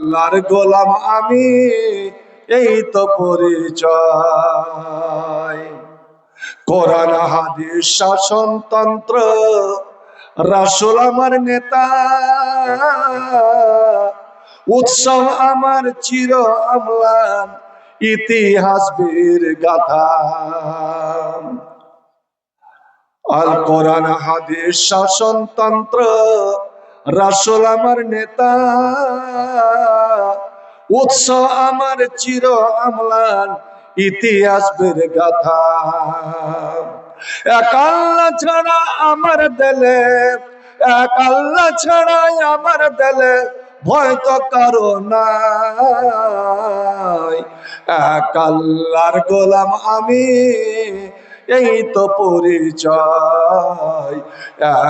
আল্লাহর গোলাম আমি, এই তো পরিচয়। কোরআন হাদিস শাসনতন্ত্র, রাসূল আমার নেতা, উৎসব আমার চির আমলান, ইতিহাস বীর গাথা। আল কোরআন হাদিস শাসনতন্ত্র, রাসূল আমার নেতা, উৎসব আমার চির আমলান, ইতিহাস বীর গাথা। এক আল্লাহ ছাড়া আমার দিলে, এক আল্লাহ ছাড়া আমার দিলে ভয় তো কারো নাই। এক আল্লাহর গোলাম আমি, এই তো পরিচয়।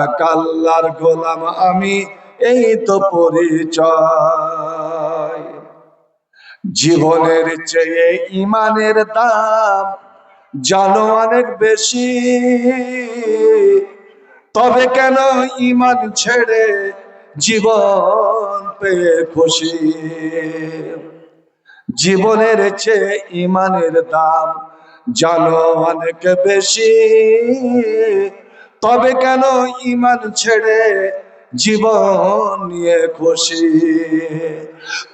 এক আল্লাহর গোলাম আমি, এই তো পরিচয়। জীবনের চেয়ে ইমানের দাম জানো অনেক বেশি, তবে কেন ইমান ছেড়ে জীবন পেয়ে খুশি। জীবনের চেয়ে ইমানের দাম জানো অনেক বেশি, তবে কেন ইমান ছেড়ে জীবন নিয়ে খুশি।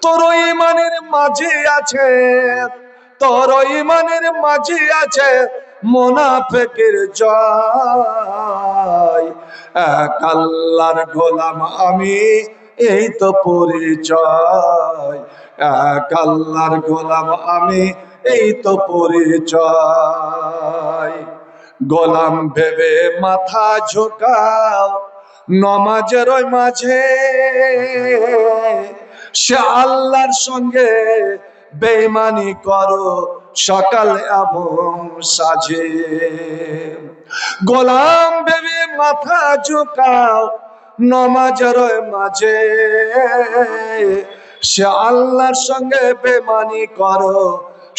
তোর ইমানের মাঝে আছে, তোর ইমানের মাঝে আছে মুনাফিকের জয়। এক আল্লাহর গোলাম আমি, এই তো পরিচয়। এক আল্লাহর গোলাম আমি, এই তো পরিচয়। গোলাম ভেবে মাথা ঝুঁকাও নমাজের ওই মাঝে, সে আল্লাহর সঙ্গে বেঈমানি করো সকাল এবং সাঁঝে। গোলাম ভেবে মাথা ঝুঁকাও নমাজের ওই মাঝে, সে আল্লাহর সঙ্গে বেঈমানি করো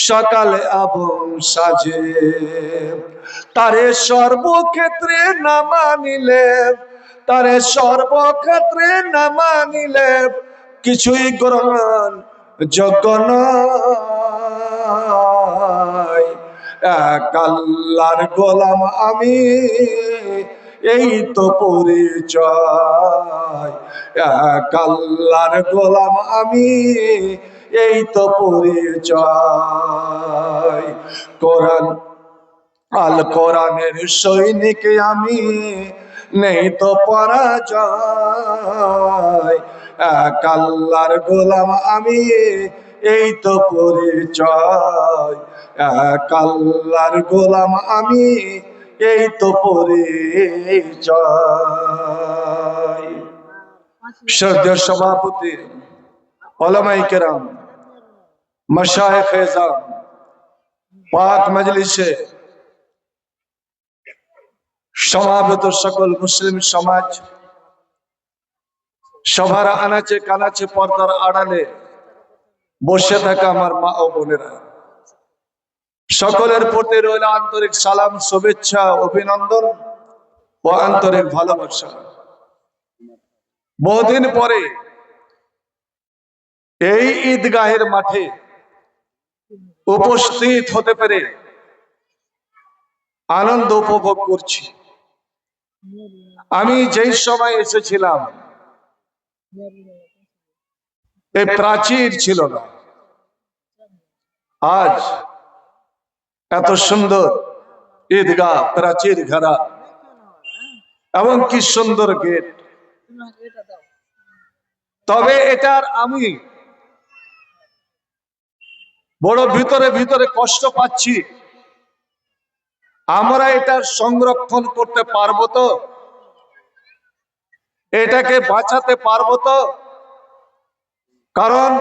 সকালে এবং সাঁঝে। তারে সর্বক্ষেত্রে না মানিলে, তারে সর্বক্ষেত্রে না মানিলে কিছুই গ্রহণ যোগ্য নয়। এক আল্লাহর গোলাম আমি, এই তো পরিচয়। এক আল্লাহর গোলাম আমি, এই তো পরিচয়। কোরআন আল কোরআনের সৈনিক আমি, নেই তো পরাজয়। এক আল্লাহর গোলাম আমি, এই তো পরিচয়। এক আল্লাহর গোলাম আমি, এই তো পরিচয়। শ্রদ্ধেয় সভাপতি, উলামায়ে কেরাম, মাশায়েখ এজাম, পাক মজলিসে সমাবেত সকল মুসলিম সমাজ, সবার আনাচে কানাচে পর্দার আড়ালে বসে থাকা আমার মা ও বোনেরা, সকলের প্রতি রইল আন্তরিক সালাম, শুভেচ্ছা, অভিনন্দন ও আন্তরিক ভালোবাসা। বহুদিন পরে এই ঈদগাহের মাঠে উপস্থিত হতে পেরে আনন্দ উপভোগ করছি। আমি যেই সময় এসেছিলাম এই প্রাচীর ছিল না, আজ এত সুন্দর ঈদগাহ, প্রাচীর ঘেরা এবং কি সুন্দর গেট। তবে এটার আমি বড় ভিতরে ভিতরে কষ্ট পাচ্ছি। আমরা এটার সংরক্ষণ করতে পারবো তো? এটাকে বাঁচাতে পারবো তো? কারণ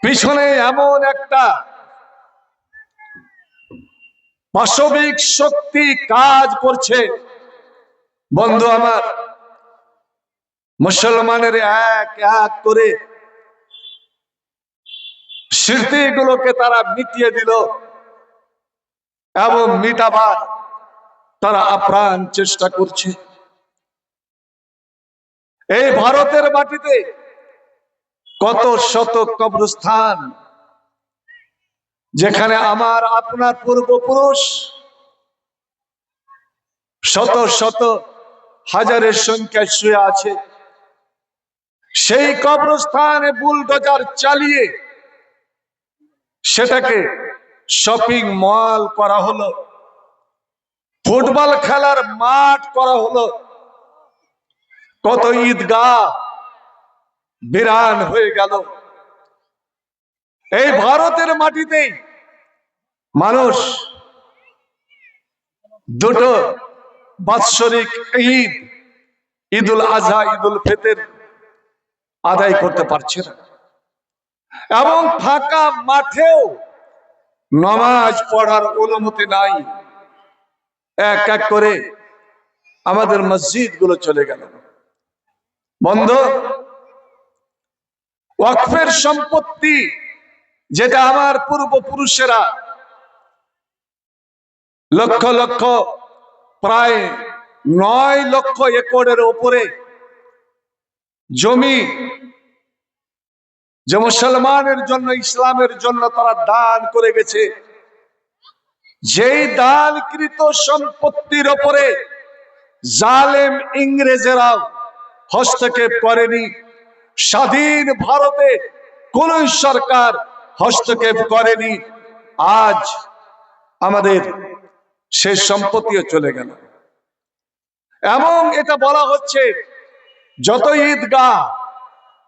পিছনে এমন একটা পাশবিক শক্তি কাজ করছে। বন্ধু আমার, মুসলমানের এক এক করে স্মৃতিগুলোকে তারা মিটিয়ে দিল এবং মিটাবার তারা আপ্রাণ চেষ্টা করছে। এই ভারতের মাটিতে কত শত কবরস্থান যেখানে আমার আপনার পূর্বপুরুষ শত শত হাজারের সংখ্যায় শুয়ে আছে। সেই কবরস্থানে বুলডোজার চালিয়ে সেটাকে শপিং মল করা হলো, ফুটবল খেলার মাঠ করা হলো, কত ঈদগাহ বিরান হয়ে গেল। এই ভারতের মাটিতেই মানুষ দুটো বাৎসরিক ঈদ, ঈদুল আজহা, ঈদুল ফিতর আদায় করতে পারছে না, এবং ফাঁকা মাঠেও নামাজ পড়ার অনুমতি নাই। এক এক করে আমাদের মসজিদ গুলো চলে গেল বন্ধ। ওয়াকফের সম্পত্তি যেটা আমার পূর্বপুরুষেরা লক্ষ লক্ষ, প্রায় 9 লক্ষ একরের উপরে জমি যে মুসলমানের জন্য, ইসলামের জন্য তারা দান করে গেছে, যেই দানকৃত সম্পত্তির উপরে জালেম ইংরেজেরা হস্তক্ষেপ করেনি, স্বাধীন ভারতে কোন সরকার হস্তক্ষেপ করেনি, আজ আমাদের সেই সম্পত্তিও চলে গেল। এবং এটা বলা হচ্ছে যত ঈদগাহ,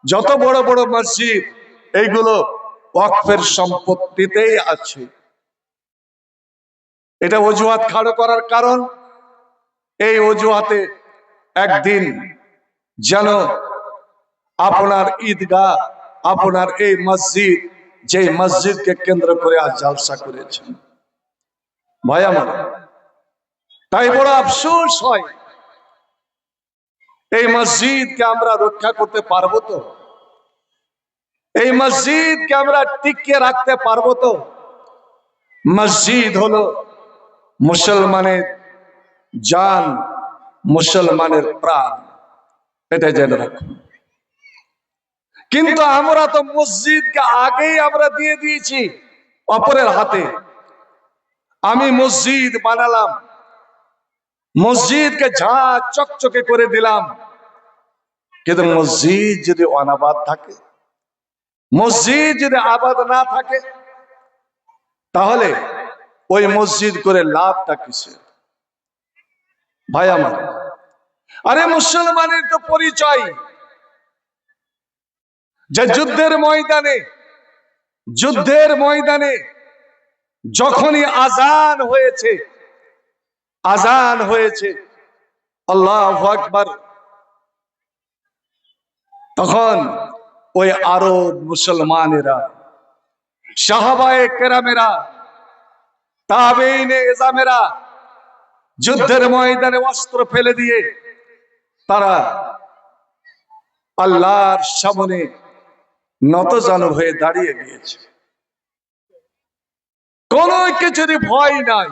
যত বড় বড় মসজিদ, এইগুলো ওয়াকফের সম্পত্তিতেই আছে। এটা অজুহাত খাড়ো করার কারণ, এই অজুহাতে একদিন যেন আপনার ঈদগাহ, আপনার এই মসজিদ, যে মসজিদকে কেন্দ্র করে আজ জালসা করেছেন, ভাই আমার, তাই বড় আফসোস হয়। এই মসজিদকে আমরা রক্ষা করতে পারবো তো? এই মসজিদকে আমরা টিকিয়ে রাখতে পারবো তো? মসজিদ হলো মুসলমানের জান, মুসলমানের প্রাণ, এটা জেনে রাখুন। কিন্তু আমরা তো মসজিদকে আগেই আমরা দিয়ে দিয়েছি অপরের হাতে। আমি মসজিদ বানালাম, মসজিদকে ঝা চকচকে করে দিলাম, কিন্তু মসজিদ যদি অনাবাদ থাকে, মসজিদ যদি আবাদ না থাকে, তাহলে ওই মসজিদ করে লাভটা কিসের? ভাই আমার, আরে মুসলমানের তো পরিচয় যে যুদ্ধের ময়দানে যখনই আজান হয়েছে আল্লাহু আকবার, তখন ওই আরব মুসলমানেরা, সাহাবায়ে কেরামেরা, তাবেঈনে এজামেরা যুদ্ধের ময়দানে অস্ত্র ফেলে দিয়ে তারা আল্লাহর সামনে নতজানু হয়ে দাঁড়িয়ে গিয়েছে। কোন কিছুরই ভয় নাই,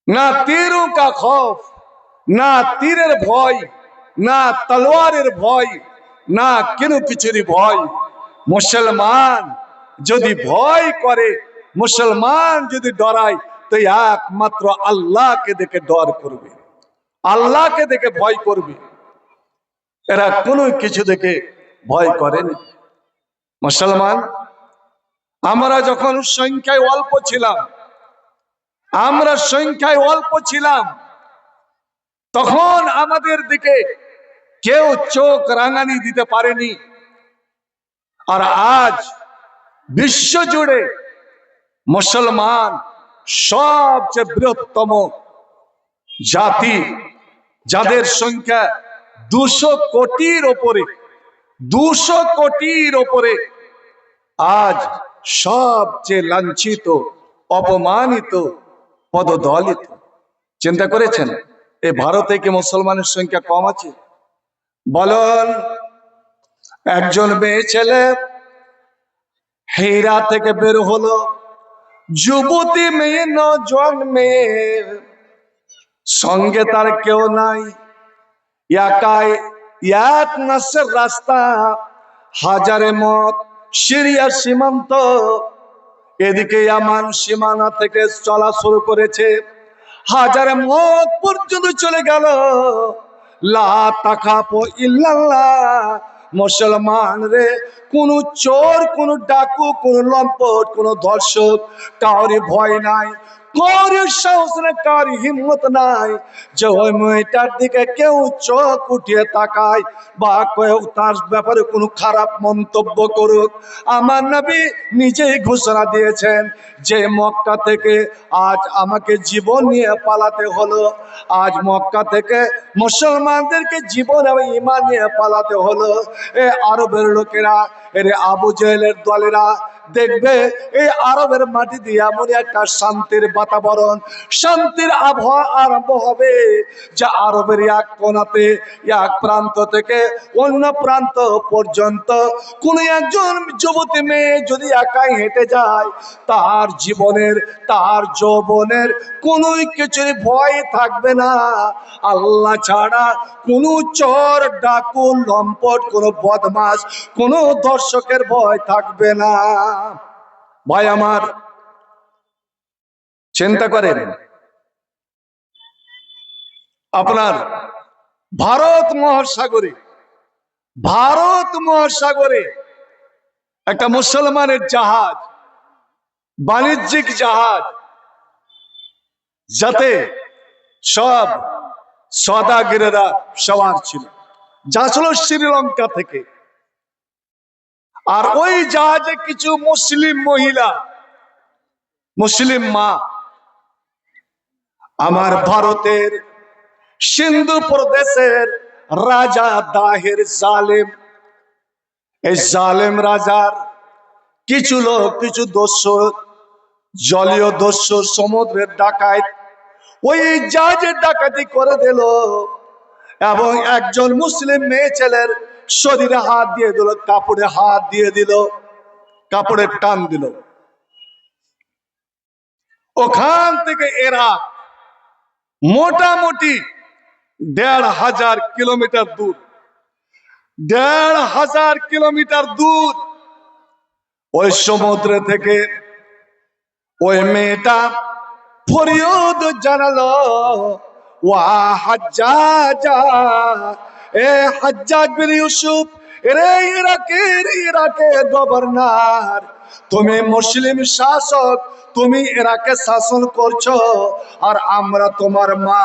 না তীরোं का खौफ, না তীরের ভয়, না তলোয়ারের ভয়, না কোনো কিছুরই ভয়। মুসলমান যদি ভয় করে, মুসলমান যদি ডরায়, তো একমাত্র আল্লাহকে দেখে ডর করবে, আল্লাহকে দেখে ভয় করবে। এরা কোনো কিছু দেখে ভয় করেনি। মুসলমান আমরা যখন সংখ্যায় অল্প ছিলাম, তখন আমাদের দিকে কেউ চোখ রাঙানি দিতে পারেনি। আর আজ বিশ্ব জুড়ে মুসলমান সবচেয়ে বৃহত্তম জাতি, যাদের সংখ্যা 200 কোটির ওপরে, আজ সবচেয়ে লাঞ্ছিত, অপমানিত, পদদলিত। চিন্তা করেছেন এই ভারতে কি মুসলমানের সংখ্যা কম আছে? বলুন, একজন মেয়ে ছেলে হেরা থেকে বের হলো, যুবতী মেয়ে, নওজোয়ান মেয়ে, সঙ্গে তার কেউ নাই, একাই এক নাসের রাস্তা হাজারে মত। সিরিয়ার সীমান্ত, এদিকে ইয়ামান সীমানা থেকে চলা শুরু করেছে, হাজারে মত পর্যন্ত চলে গেল। লা তাখাফু ইল্লাল্লাহ, মুসলমান রে, কোন চোর, কোন ডাকু, কোন লম্পট, কোন ধর্ষক, কাউরি ভয় নাই, কাউরি সাহস নাই, কাউরি হিম্মত নাই যে ওই মেয়েটার দিকে কেউ চোখ উঠিয়ে তাকায় বা কেউ তার ব্যাপারে কোনো খারাপ মন্তব্য করুক। আমার নবী নিজেই ঘোষণা দিয়েছেন যে মক্কা থেকে আজ আমাকে জীবন নিয়ে পালাতে হলো, আজ মক্কা থেকে মুসলমানদেরকে জীবন এবং ঈমান নিয়ে পালাতে হলো। এ আরবের লোকেরা, এর আবু জেহেলের দলেরা দেখবে এই আরবের মাটি দিয়ে এমন একটা শান্তির বাতাবরণ, শান্তির আবহাওয়া আরম্ভ হবে, যা আরবের এক কোণাতে, এক প্রান্ত থেকে অন্য প্রান্ত পর্যন্ত কোন একজন যুবতী মেয়ে যদি একাই হেঁটে যায়, তার জীবনের, তার যৌবনের কোনো কিছুর ভয় থাকবে না। আল্লাহ ছাড়া কোনো চোর, ডাকু, লম্পট, কোনো বদমাশ, কোনো দর্শকের ভয় থাকবে না। ভাই আমার, চিন্তা করেন, আপনার ভারত মহাসাগরে, ভারত মহাসাগরে একটা মুসলমানের জাহাজ, বাণিজ্যিক জাহাজ, যাতে সব সওদাগরেরা সওয়ার ছিল, যা ছিল শ্রীলঙ্কা থেকে। আর ওই জাহাজে কিছু মুসলিম মহিলা, মুসলিম মা, আমার ভারতের সিন্ধু প্রদেশের রাজা দাহের জালেম, এই জালেম রাজার কিছু লোক, কিছু দস্যু, জলীয় দস্যু, সমুদ্রের ডাকাত ওই জাহাজের ডাকাতি করে দিল এবং একজন মুসলিম মেয়ে ছেলের শরীরে হাত দিয়ে দিল, কাপড়ে হাত দিয়ে দিল, কাপড়ের টান দিল। ওখান থেকে এরা মোটামুটি ১,৫০০ কিলোমিটার দূর, ১,৫০০ কিলোমিটার দূর ওই সমুদ্র থেকে ওই মেয়েটা ফরিয়াদ জানালো, ওয়া হাজ্জাজা, এ হাজ্জাজ বিন ইউসুফ, এরে ইরাকের গভর্নর, তুমি মুসলিম শাসক, তুমি ইরাকে শাসন করছো, আর আমরা তোমার মা,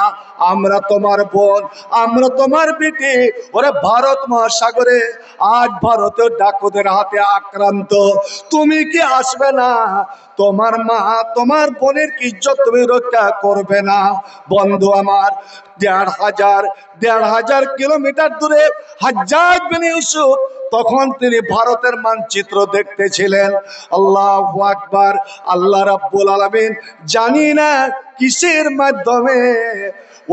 আমরা তোমার বোন, আমরা তোমার বেটি, ওরে ভারত মহাসাগরে আজ ভারতের ডাকুদের হাতে আক্রান্ত, তুমি কি আসবে না? তোমার মা, তোমার বোনের কি ইজ্জত তুমি রক্ষা করবে না? বন্ধু আমার, ১,৫০০ কিলোমিটার দূরে হাজ্জাজ বিন ইউসুফ, তখন তিনি ভারতের মানচিত্র দেখতেছিলেন। আল্লাহু আকবার। আল্লাহ রাব্বুল আলামিন জানি না কিসের মাধ্যমে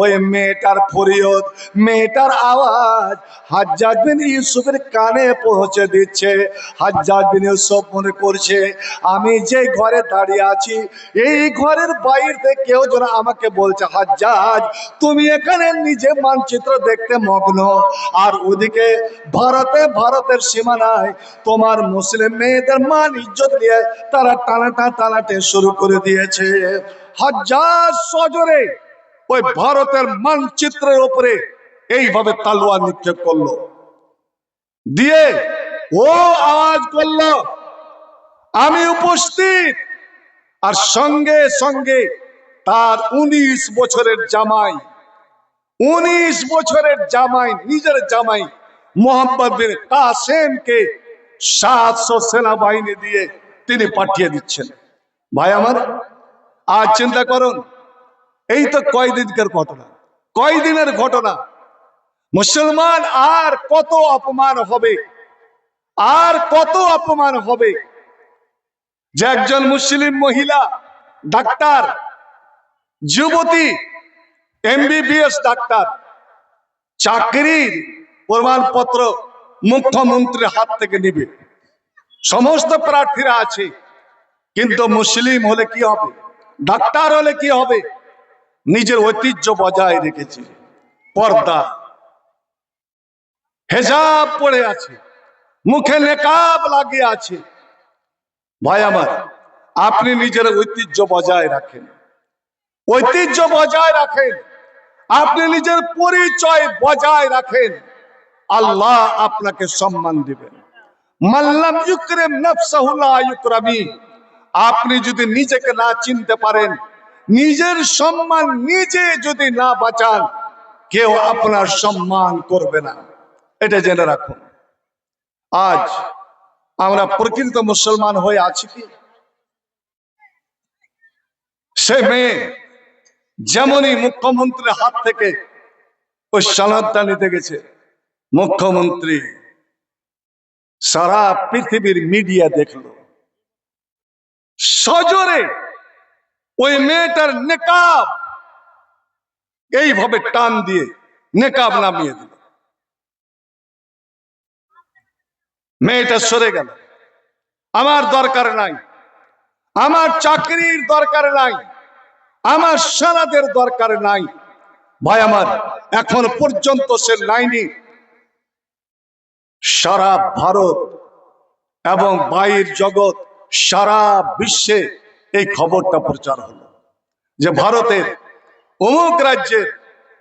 ওই মেয়েটার ফরিয়াদ, মেয়েটার আওয়াজ হাজ্জাজ বিন ইউসুফের কানে পৌঁছে দিচ্ছে। হাজ্জাজ বিন ইউসুফ মনে করছে, আমি যে ঘরে দাঁড়িয়ে আছি, এই ঘরের বাইরে থেকে কেউ যেন আমাকে বলছে, হাজ্জাজ তুমি এখানে নিজে মানচিত্র দেখতে মগ্ন, আর ওদিকে ভারতের সীমানায় তোমার মুসলিম মেয়েদের মান ইজ্জত নিয়ে তারা টানাটে শুরু করে দিয়েছে। হাজ্জাজ সজোরে ওই ভারতের মানচিত্রের উপরে এইভাবে তালোয়ার নিক্ষেপ করলো, দিয়ে ও আওয়াজ করলো, আমি উপস্থিত। আর সঙ্গে সঙ্গে তার ১৯ বছরের জামাই, ১৯ বছরের জামাই, নিজের জামাই মোহাম্মদ বিন কাসেমকে ৭০০ সেনাবাহিনী দিয়ে তিনি পাঠিয়ে দিচ্ছেন। ভাই আমার, আজ চিন্তা করুন, এই তো কয়দিনকার ঘটনা, কয়দিনের ঘটনা। মুসলমান আর কত অপমান হবে, আর কত অপমান হবে, যে একজন মুসলিম মহিলা ডাক্তার, যুবতী MBBS ডাক্তার, চাকরির প্রমাণপত্র মুখ্যমন্ত্রীর হাত থেকে নিবে। সমস্ত প্রার্থীরা আছে, কিন্তু মুসলিম হলে কি হবে, ডাক্তার হলে কি হবে? নিজের ঐতিহ্য বজায় রেখেছে, পর্দা, হেজাব পড়ে আছে, মুখে নেকাব লাগিয়ে আছে। ভাই আমার, আপনি নিজের ঐতিহ্য বজায় রাখেন, ঐতিহ্য বজায় রাখেন, আপনি নিজের পরিচয় বজায় রাখেন, আল্লাহ আপনাকে সম্মান দিবেন। মাল্লাম ইউকরিম নাফসাহু লা ইউকরামি। আপনি যদি নিজেকে না চিনতে পারেন, নিজের সম্মান নিজে যদি না বাঁচান, কেউ আপনার সম্মান করবে না, এটা জেনে রাখুন। আজ আমরা প্রকৃত মুসলমান হয়ে আছি কি? সে মেয়ে যেমনই মুখ্যমন্ত্রীর হাত থেকে ওই সনদটা নিতে গেছে, মুখ্যমন্ত্রী সারা পৃথিবীর মিডিয়া দেখলো, সজোরে ওই মেয়েটার নেকাব এইভাবে টান দিয়ে নেকাব নামিয়ে দিল। মেয়েটা সরে গেল। আমার দরকার নাই, আমার চাকরির দরকার নাই, আমার সারাদের দরকার নাই। ভাই আমার, এখন পর্যন্ত সে নাইনি। সারা ভারত এবং বাইরের জগৎ, সারা বিশ্বে এই খবরটা প্রচার হলো যে ভারতের অমুক রাজ্যের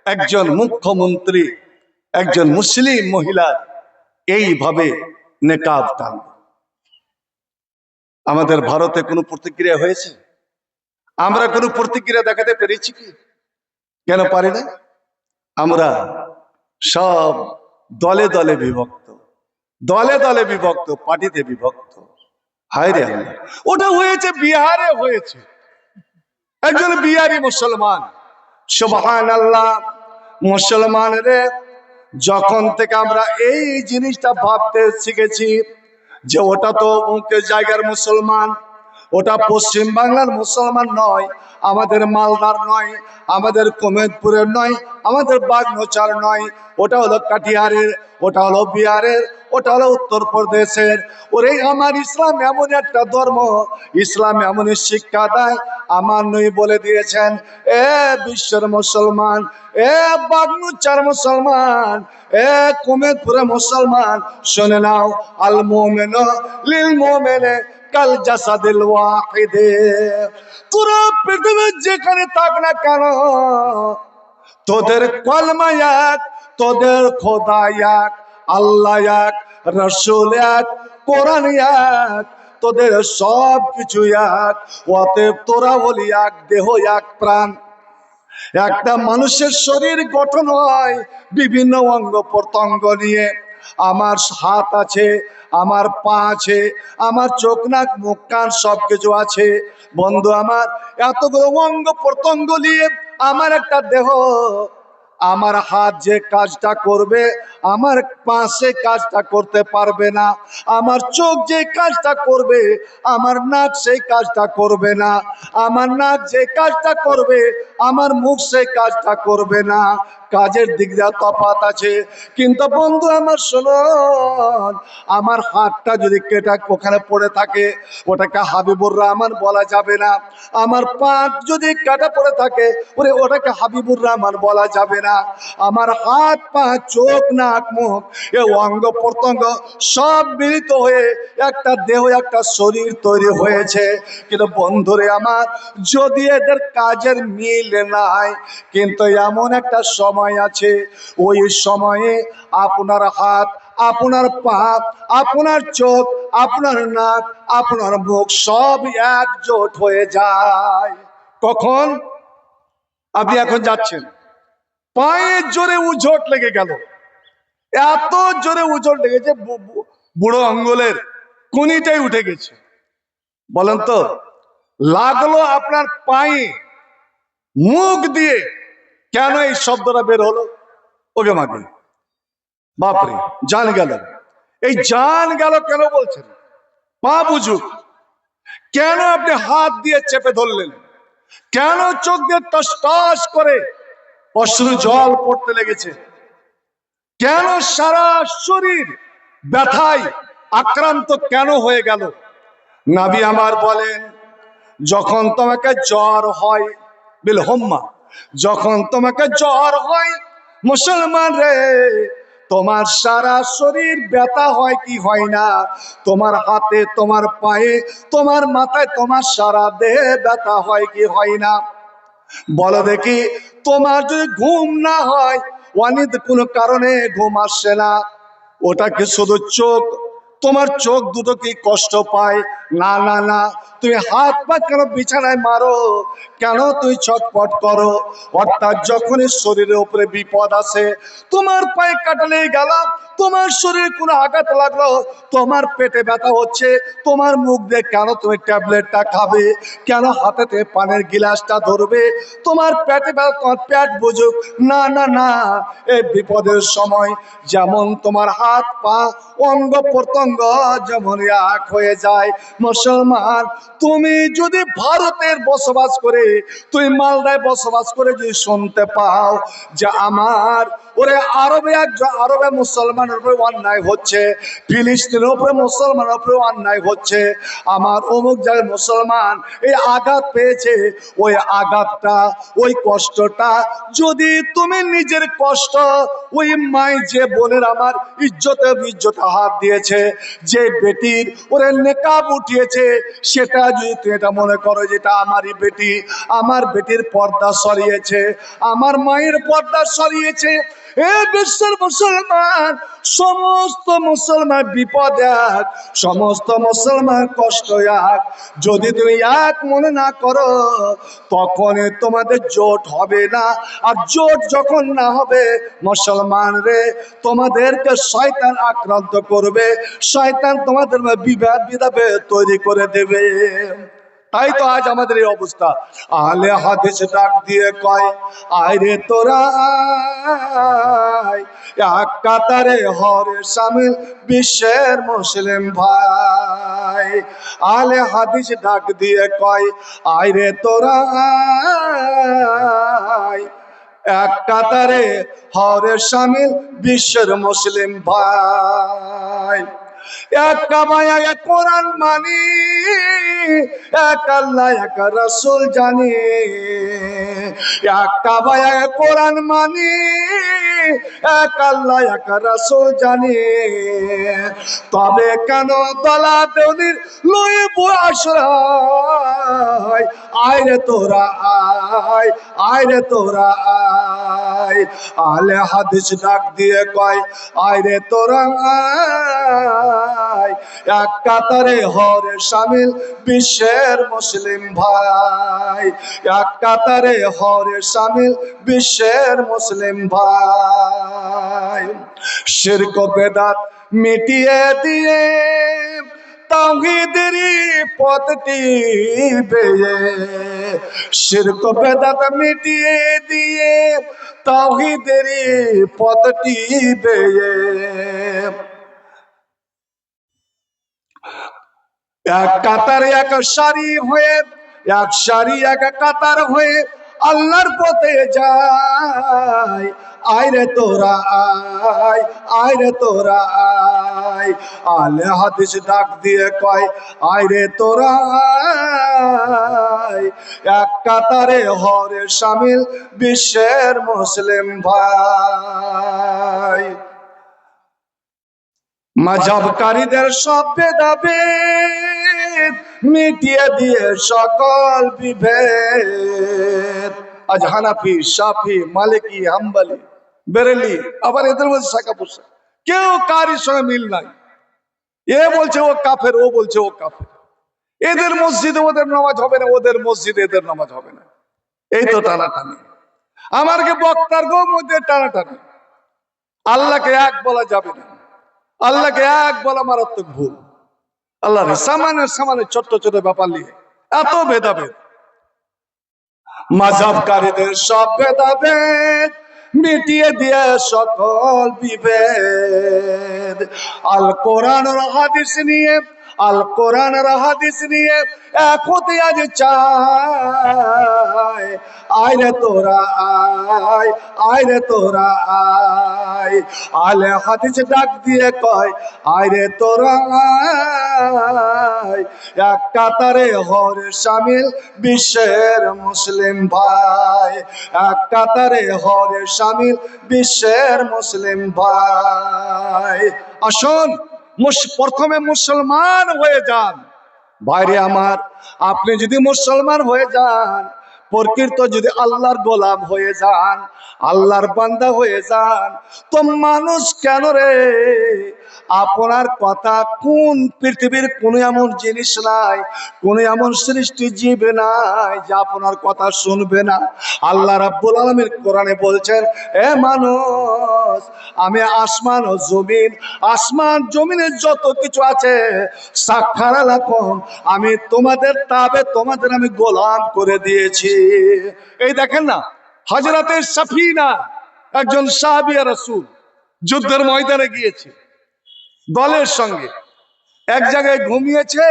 একজন মুখ্যমন্ত্রী একজন মুসলিম মহিলা এইভাবে নেকাব টান। আমাদের ভারতে কোনো প্রতিক্রিয়া হয়েছে? আমরা কোনো প্রতিক্রিয়া দেখাতে পেরেছি কি? কেন পারি না? আমরা সব দলে দলে বিভক্ত, দলে দলে বিভক্ত, পার্টিতে বিভক্ত। হায় রে আল্লাহ, ওটা হয়েছে বিহারে, হয়েছে একজন বিহারি মুসলমান। সুবহানাল্লাহ। মুসলমান রে, যখন থেকে আমরা এই জিনিসটা ভাবতে শিখেছি যে ওটা তো মুখের জায়গার মুসলমান, ওটা পশ্চিম বাংলার মুসলমান নয়, আমাদের মালদার নয়, আমাদের কোমেদপুরের নয়, আমাদের বাগনচার নয়, ওটা হলো কাটিহারের, ওটা হলো বিহারের, ওটা হলো উত্তরপ্রদেশের। ওরে আমার ইসলাম এমন একটা ধর্ম, ইসলাম এমন শিক্ষা দেয়, আমার নবী বলে দিয়েছেন, এ বিশ্বের মুসলমান, এ বাগনুচার মুসলমান, এ কোমেদপুরের মুসলমান, শুনে নাও, আল মুমিনু লিল মুমিনে কাল জাসাদিল ওয়াহিদে। তোরা পৃথিবীর যেখানে থাক না কেন, তোদের কলমা এক, তোদের খোদা এক, আল্লাহ এক, রাসূল এক, কোরআন এক, তোদের সব কিছু এক। অতএব তোরা বলি এক দেহ, এক প্রাণ। একটা মানুষের শরীর গঠন হয় বিভিন্ন অঙ্গ প্রত্যঙ্গ নিয়ে। আমার হাত আছে, আমার পা আছে, আমার চোখ নাক মুখ কান সবকিছু আছে। বন্ধু আমার, এতগুলো অঙ্গ প্রত্যঙ্গ নিয়ে আমার একটা দেহ। আমার হাত যে কাজটা করবে, আমার পা সে কাজটা করতে পারবে না। আমার চোখ যে কাজটা করবে, আমার নাক সেই কাজটা করবে না। আমার নাক যে কাজটা করবে, আমার মুখ সেই কাজটা করবে না। কাজের দিক দিয়ে তফাৎ আছে। কিন্তু বন্ধু আমার শুনুন, আমার হাতটা যদি কেটে ওখানে পড়ে থাকে, ওটাকে হাবিবুর রহমান বলা যাবে না। আমার পা যদি কাটা পড়ে থাকে, ওটাকে হাবিবুর রহমান বলা যাবে না। আমার হাত পা চোখ নাক মুখ এ অঙ্গ প্রত্যঙ্গ সব মিলিত হয়ে একটা দেহ, একটা শরীর তৈরি হয়েছে। কিন্তু বন্ধুরে আমার, যদি এদের কাজের মিল নাই, কিন্তু এমন একটা সময় আছে, ওই সময়ে আপনার হাত, আপনার পা, আপনার চোখ, আপনার নাক, আপনার মুখ সব একজোট হয়ে যায়। কখন? আপনি এখন যাচ্ছেন, পায়ের জোরে উজোট লেগে গেল, এত জোরে উজোট লেগেছে বুড়ো আঙ্গুলের কুনিটাই উঠে গেছে। বলেন তো, লাগলো আপনার পায়ে, মুখ দিয়ে কেন এই শব্দটা বের হলো? ওকে মাকে বাপরে, জান গেল। এই জান গেল কেন বলছেন? পা বুঝুক। কেন আপনি হাত দিয়ে চেপে ধরলেন? কেন চোখ দিয়ে টস টস করে অশ্রু জল পড়তে লেগেছে? কেন সারা শরীর ব্যথায় আক্রান্ত কেন হয়ে গেল? নবী আমার বলেন, যখন তোমাকে জ্বর হয়, বিল হোম্মা, যখন তোমাকে জ্বর হয় মুসলমান রে, তোমার সারা শরীর ব্যথা হয় কি হয় না? তোমার হাতে, তোমার পায়ে, তোমার মাথায়, তোমার সারা দেহে ব্যথা হয় কি হয় না? বলো দেখি, তোমার যদি ঘুম না হয়, অনিত কোনো কারণে ঘুম আসছে না, ওটা কি শুধু চোখ? তোমার চোখ দুটো কি কষ্ট পায়? না না না। তুমি হাত পা কেন বিছানায় মারো? কেন তুই ছটফট করো? অর্থাৎ যখনই শরীরের উপরে বিপদ আসে, তোমার পায়ে কাটা লেগে গেল, তোমার শরীরে কোনো আঘাত লাগলো, তোমার পেটে ব্যথা হচ্ছে, তোমার মুখ দিয়ে কেন তুমি ট্যাবলেটটা খাবে? কেন হাতেতে পানের গিলাসটা ধরবে? তোমার পেটে ব্যথা, তোমার পেট বুঝুক। না না না। এই বিপদের সময় যেমন তোমার হাত পা অঙ্গ প্রত্যঙ্গ যেমন এক হয়ে যায়, মুসলমান তুমি যদি ভারতের বসবাস করে, তুই মালদায় বসবাস করে যদি শুনতে পাও যে আমার ওরে আরবে একজন আরবে মুসলমানের উপরে অন্যায় হচ্ছে, ফিলিস্তিনের উপরে মুসলমানের উপরে অন্যায় হচ্ছে, আমার অমুক জায়গায় মুসলমান এই আঘাত পেয়েছে, ওই আঘাতটা, ওই কষ্টটা যদি তুমি নিজের কষ্ট, ওই মাই যে বোনের আমার ইজ্জতে হাত দিয়েছে, যে বেটির ওরে নেকাব উঠিয়েছে, সেটা যদি তুমি এটা মনে করো যেটা আমারই বেটি, আমার বেটির পর্দা সরিয়েছে, আমার মায়ের পর্দা সরিয়েছে, এ বিশ্বের মুসলমান, সমস্ত মুসলমান বিপদ এক, সমস্ত মুসলমান কষ্ট এক, যদি তুমি এক মনে না করো, তখন তোমাদের জোট হবে না। আর জোট যখন না হবে, মুসলমান রে, তোমাদেরকে শয়তান আক্রান্ত করবে, শয়তান তোমাদের বিভেদ তৈরি করে দেবে। তাই তো আজ আমাদের এই অবস্থা। আহলে হাদিস ডাক দিয়ে কয়, আয় রে তোরা আয়, এক কাতারে হরে শামিল বিশ্বের মুসলিম ভাই। আহলে হাদিস ডাক দিয়ে কয়, আয় রে তোরা আয়, এক কাতারে হরে শামিল বিশ্বের মুসলিম ভাই। এক কাবায়া এক কোরআন মানি, এক আল্লাহ এক রাসূল জানি, এক কাবায়া এক কোরআন মানি, এক আল্লাহ এক রাসূল জানি, তবে কেন দলা দেউলির লইব আশ্রয়? আয় রে তোরা আয়, আয় রে তোরা আয়। আহলে হাদিস ডাক দিয়ে কয়, আয় রে তোরা আয়, এক কাতারে হরে শামিল বিশ্বের মুসলিম ভাই, এক কাতারে হরে শামিল বিশ্বের মুসলিম ভাই। শিরক বেদাত মিটিয়ে দিয়ে তাওহীদেরই পথটি বেয়ে, শিরক বেদাত মিটিয়ে দিয়ে তাওহীদেরই পথটি বেয়ে, এক কাতারে এক সারি হয়ে, এক সারি এক কাতার হয়ে আল্লাহর পথে যায়। আয় রে তোরা আয়, আয় রে তোরা আয়। আহলে হাদিস ডাক দিয়ে কয়, আয় রে তোরা আয়, এক কাতারে হরে শামিল বিশ্বের মুসলিম ভাই। মাযহাবকারীদের সব ভেদাভেদ মিটিয়ে দিয়ে সকল বিভেদ, আজ হানাফি, শাফি, মালিকি, হাম্বলি, বেরেলি, আবার এদের মধ্যে শাখা পোষা, কেউ কারোর সঙ্গে মিল নাই। এ বলছে ও কাফের, ও বলছে ও কাফের, এদের মসজিদে ওদের নামাজ হবে না, ওদের মসজিদে এদের নামাজ হবে না। এই তো টানাটানি, আমারকে বক্তার গো মধ্যে টানাটানি। আল্লাহকে এক বলা যাবে না, আল্লাহকে এক বলা মারাত্মক ভুল। আল্লাহর সামান্য ছোট্ট ছোট ব্যাপার নিয়ে এত ভেদাভেদ। মাযহাবকারীদের সব ভেদাভেদ মিটিয়ে দিয়ে সকল বিভেদ, আল কোরআন আর হাদিস নিয়ে, আল কোরআন আর হাদিস নিয়ে এক হতে আজ চায়। আয় রে তোরা আয়, আয় রে তোরা আয়। আহলে হাদিস ডাক দিয়ে কয়, আয় রে তোরা ভাই, এক কাতারে হরে শামিল বিশ্বের মুসলিম ভাই, এক কাতারে হরে শামিল বিশ্বের মুসলিম ভাই। আসুন প্রথমে মুসলমান হয়ে যান। ভাইরে আমার, আপনি যদি মুসলমান হয়ে যান, প্রকৃত যদি আল্লাহর গোলাম হয়ে যান, আল্লাহর বান্দা হয়ে যান, তো মানুষ কেন রে, আপনার কথা কোন পৃথিবীর কোন এমন জিনিস নাই, কোন এমন সৃষ্টি জীব নাই যে আপনার কথা শুনবে না। আল্লাহ রাব্বুল আলামিন কোরআনে বলছেন, এ মানুষ, আমি আসমান ও জমিন, আসমান জমিনের যত কিছু আছে, সাক্ষারা লাকুম, আমি তোমাদের তাবে, তোমাদের আমি গোলাম করে দিয়েছি। এই দেখেন না, হযরতে সাফিনা একজন সাহাবিয়া রাসূল যুদ্ধের ময়দানে গিয়েছে দলের সঙ্গে, এক জায়গায় ঘুমিয়েছে,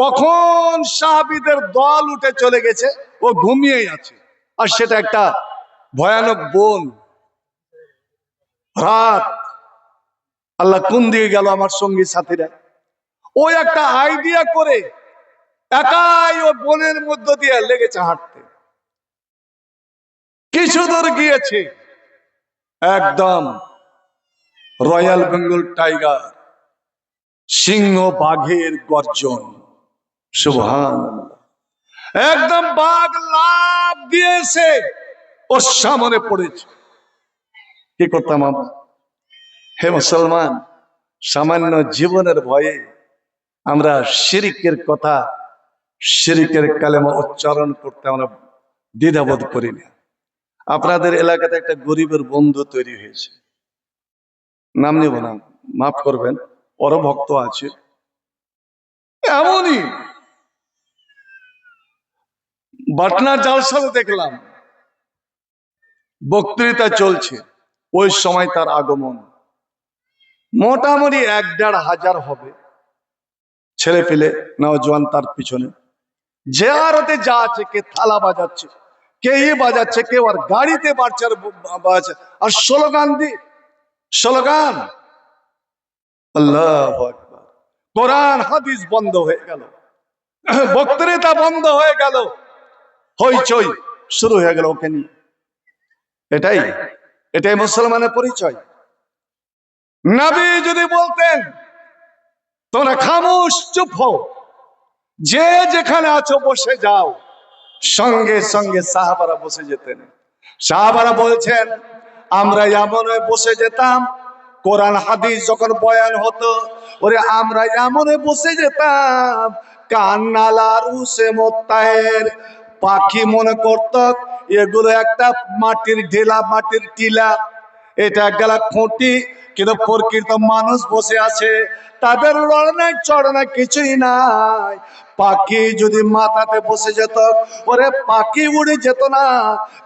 কখন সাহাবীদের দল উঠে চলে গেছে, ও ঘুমিয়েই আছে। আর সেটা একটা ভয়ানক বন, রাত। আল্লাহ কোন দিকে গেল আমার সঙ্গী সাথীরা, ওই একটা আইডিয়া করে একাই ও বনের মধ্য দিয়ে লেগেছে হাঁটতে। কিছু দূর গিয়েছে, একদম রয়্যাল বেঙ্গল টাইগার, সিংহ বাঘের গর্জন, সুবহানাল্লাহ। একদম বাঘ লাফ দিয়েছে, ওর সামনে পড়েছে। কি করতাম আমরা? হে মুসলমান, সামান্য জীবনের ভয়ে আমরা শিরকের কথা, শিরকের কালেমা উচ্চারণ করতে আমরা দ্বিধাবোধ করি না। আপনাদের এলাকাতে একটা গরিবের বন্ধু তৈরি হয়েছে, নাম নেব না, মাফ করবেন, ওর ভক্ত আছে। এমনই বাটনা জালসাতে দেখলাম, বক্তৃতা চলছে, ওই সময় তার আগমন। মোটামুটি ১-১.৫ হবে ছেলে পেলে নওজোয়ান তার পিছনে। জিয়ারতে যা আছে, কে থালা বাজাচ্ছে, কে বাজাচ্ছে, কেউ আর গাড়িতে বাজাচ্ছে আর স্লোগান দি, স্লোগান আল্লাহু আকবার। কোরআন হাদিস বন্ধ হয়ে গেল, বক্তৃতা বন্ধ হয়ে গেল, হইচই শুরু হয়ে গেল ওকে নিয়ে। এটাই এটাই মুসলমানের পরিচয়। নবী যদি বলতেন তোমরা খামোশ চুপ হও, যে যেখানে আছো বসে যাও, সঙ্গে সঙ্গে সাহাবারা বসে যেতেন। সাহাবারা বলছেন, আমরা এমন বসে যেতাম, কোরআন হাদিস যখন বয়ান হতো, ওরে আমরা এমন বসে যেতাম, কান্নালার উসে মোত্তায়ের, পাখি মনে করত এগুলো একটা মাটির ঢেলা, মাটির টিলা, এটা গেল খুঁটি, কিন্তু প্রকৃত মানুষ বসে আছে, তাদের লড়াই চড়াই কিছুই নাই। পাখি যদি মাথাতে বসে যেত, ওরে পাখি উড়ে যেত না,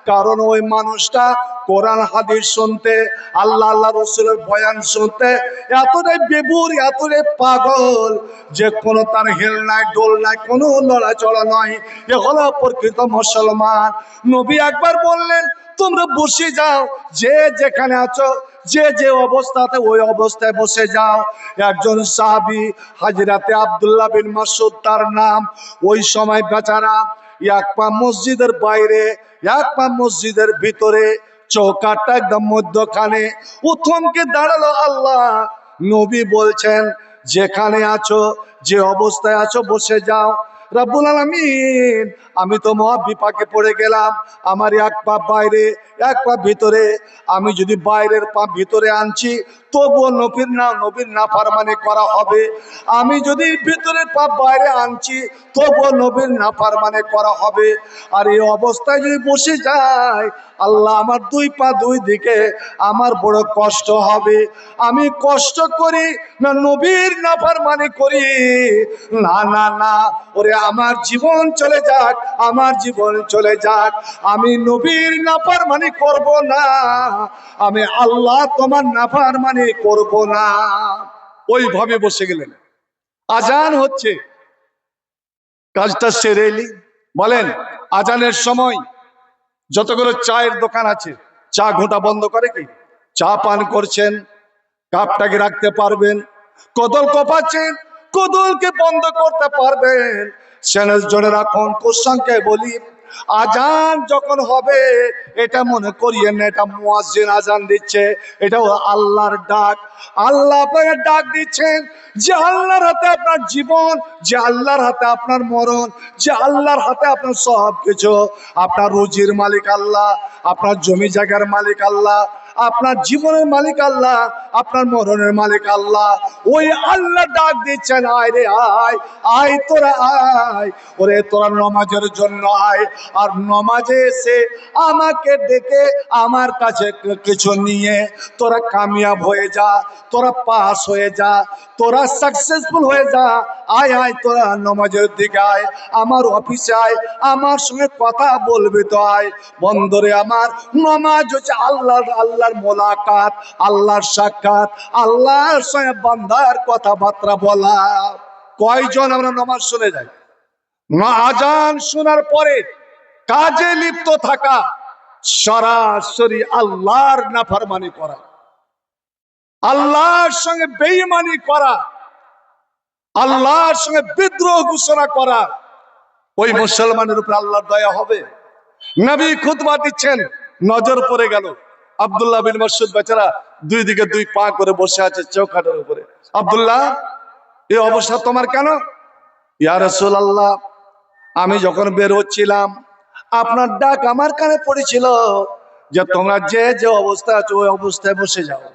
কারণ ওই মানুষটা কোরআন হাদিস শুনতে, আল্লাহ আল্লাহ রসুলের বয়ান শুনতে এতটাই বেবুর, এতটাই পাগল যে কোনো তার হেল নাই, ডোল নাই, কোনো লড়াচড়া নয়। এ হলো প্রকৃত মুসলমান। নবী একবার বললেন, তোমরা বসে যাও, যে যেখানে আছো, যে যে অবস্থাতে ওই অবস্থায় বসে যাও। একজন সাহাবী হযরতে আব্দুল্লাহ বিন মাসউদ তার নাম, ওই সময় বেচারা এক পা মসজিদের বাইরে, এক পা মসজিদের ভিতরে, চৌকাঠটা একদম মধ্যখানে, উথমকে দাঁড়ালো। আল্লাহ নবী বলছেন, যেখানে আছো, যে অবস্থায় আছো বসে যাও। রব্বুল আলামিন, আমি তো মহা বিপাকে পড়ে গেলাম, আমার এক পা বাইরে, এক পা ভিতরে, আমি যদি বাইরের পা ভিতরে আনছি তবুও নবীর নাফরমানি করা হবে, আমি যদি ভিতরের পা বাইরে আনছি তবুও নবীর নাফরমানি করা হবে। আর এই অবস্থায় যদি বসে যাই, আল্লাহ আমার দুই পা দুই দিকে, আমার বড় কষ্ট হবে। আমি কষ্ট করি না নবীর নাফরমানি করি? না না না, ওরে আমার জীবন চলে যাক, আমার জীবন চলে যাক, আমি নবীর নাফরমানি করব না, আমি আল্লাহ তোমার নাফরমানি করব না। ওইভাবে বসে গেলেন। আজান হচ্ছে, কাজটা সেরে এলি, বলেন আজানের সময় যতগুলো চায়ের দোকান আছে, চা ঘোটা বন্ধ করে কি? চা পান করছেন, কাপটাকে রাখতে পারবেন, কদল কোপাচ্ছেন, কদলকে বন্ধ করতে পারবেন? চ্যানেল জোরে রাখুন। কোশ্চেনকে বলি, আজান যখন হবে এটা মনে করিয়েন না এটা মুয়াজ্জিন আজান দিচ্ছে, এটা আল্লাহর ডাক। আল্লাহ আপনাকে ডাক দিচ্ছেন, যে আল্লাহর হাতে আপনার জীবন, যে আল্লাহর হাতে আপনার মরণ, যে আল্লাহর হাতে আপনার সব কিছু। আপনার রুজির মালিক আল্লাহ, আপনার জমি জায়গার মালিক আল্লাহ, আপনার জীবনের মালিক আল্লাহ, আপনার মরণের মালিক আল্লাহ। ওই আল্লাহ ডাক দিচ্ছেন, আয় রে আয়, আয় তোরা আয়, ওরে তোরা নামাজের জন্য আয়। আর নামাজে এসে আমাকে ডেকে আমার কাছে কিছু নিয়ে তোরা কামিয়াব হয়ে যা, তোরা পাস হয়ে যা, তোরা সাকসেসফুল হয়ে যা। আয় আয় তোরা নামাজের দিকে আয়, আমার অফিসে আয়, আমার সঙ্গে কথা বলবি তো আয়। বন্ধুরে আমার, নামাজ হচ্ছে আল্লাহর মোলাকাত, আল্লাহর সাক্ষাৎ, আল্লাহর সঙ্গে বান্দার কথাবার্তা বলা। কয়জন আমরা নামাজ শুনে যাই? আজান শোনার পরে কাজে লিপ্ত থাকা, সরাসরি আল্লাহর নাফরমানি করা, আল্লাহর সঙ্গে বেঈমানি করা, আল্লাহর সঙ্গে বিদ্রোহ ঘোষণা করা। ওই মুসলমানের উপরে আল্লাহর দয়া হবে? নবী খুতবা দিচ্ছেন, নজর পড়ে গেল আব্দুল্লাহ বিন মাসউদ বেচারা দুই দিকে দুই পা করে বসে আছে চৌকাঠের উপরে। আব্দুল্লাহ, এই অবস্থা তোমার কেন? ইয়া রাসূলুল্লাহ, আমি যখন বের হচ্ছিলাম আপনার ডাক আমার কানে পড়েছিল যে তোমরা যে যে অবস্থা আছো ওই অবস্থায় বসে যাও।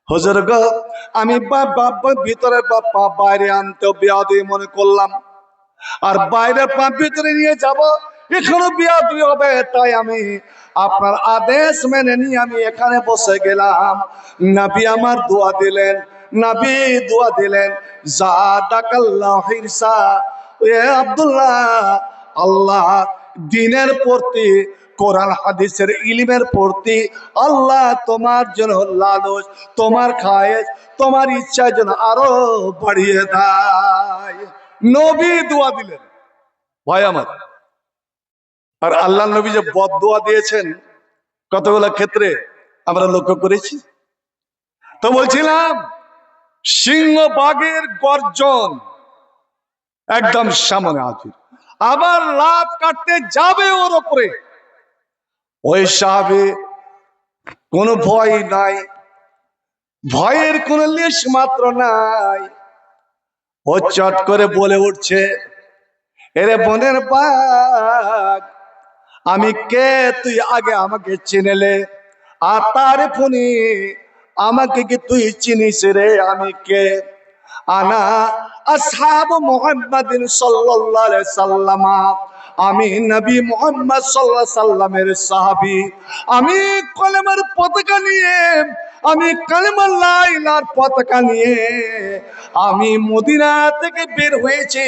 হুজুর গো, আমি ভিতরে পা বাইরে আনতেও বেয়াদবি মনে করলাম, আর বাইরের পা ভিতরে নিয়ে যাব এখনো বেয়াদবি হবে, তাই আমি আপনার আদেশ মেনে নিয়ে আমি এখানে বসে গেলাম। নবী আমার দোয়া দিলেন, নবী দোয়া দিলেন, জাদাকাল্লাহু হিরসা। এ আব্দুল্লাহ, আল্লাহ দ্বীনের প্রতি, কোরআন হাদিসের ইলমের প্রতি আল্লাহ তোমার জন্য লালচ, তোমার খায়েশ, তোমার ইচ্ছা যেন আরো বাড়িয়ে দেয়। নবী দোয়া দিলেন। ভাই আমার, আর আল্লাহ নবী যে বদদোয়া দিয়েছেন কতগুলো ক্ষেত্রে আমরা লক্ষ্য করেছি। তো বলছিলাম, সিংহ বাঘের গর্জন একদম সামনে আছে, আবার লাভ কাটতে যাবে ওর উপরে। ওই সাহাবী কোনো ভয় নাই, ভয়ের কোনো লেশ মাত্র নাই। ও চট করে বলে উঠছে, এরে বনের বাঘ, আমি কে তুই আগে আমাকে চিনেলে, আর তার ফোনে আমাকে কি তুই চিনিস রে? আমি কে? আনা আসহাবু মুহাম্মাদিন সাল্লাল্লাহু আলাইহি সাল্লাম, আমি নবী মুহাম্মদ সাল্লাল্লাহু আলাইহি সাল্লামের সাহাবী। আমি কলেমার পতাকা নিয়ে, আমি কালেমা লা ইলাহার পতাকা নিয়ে আমি মদিনা থেকে বের হয়েছি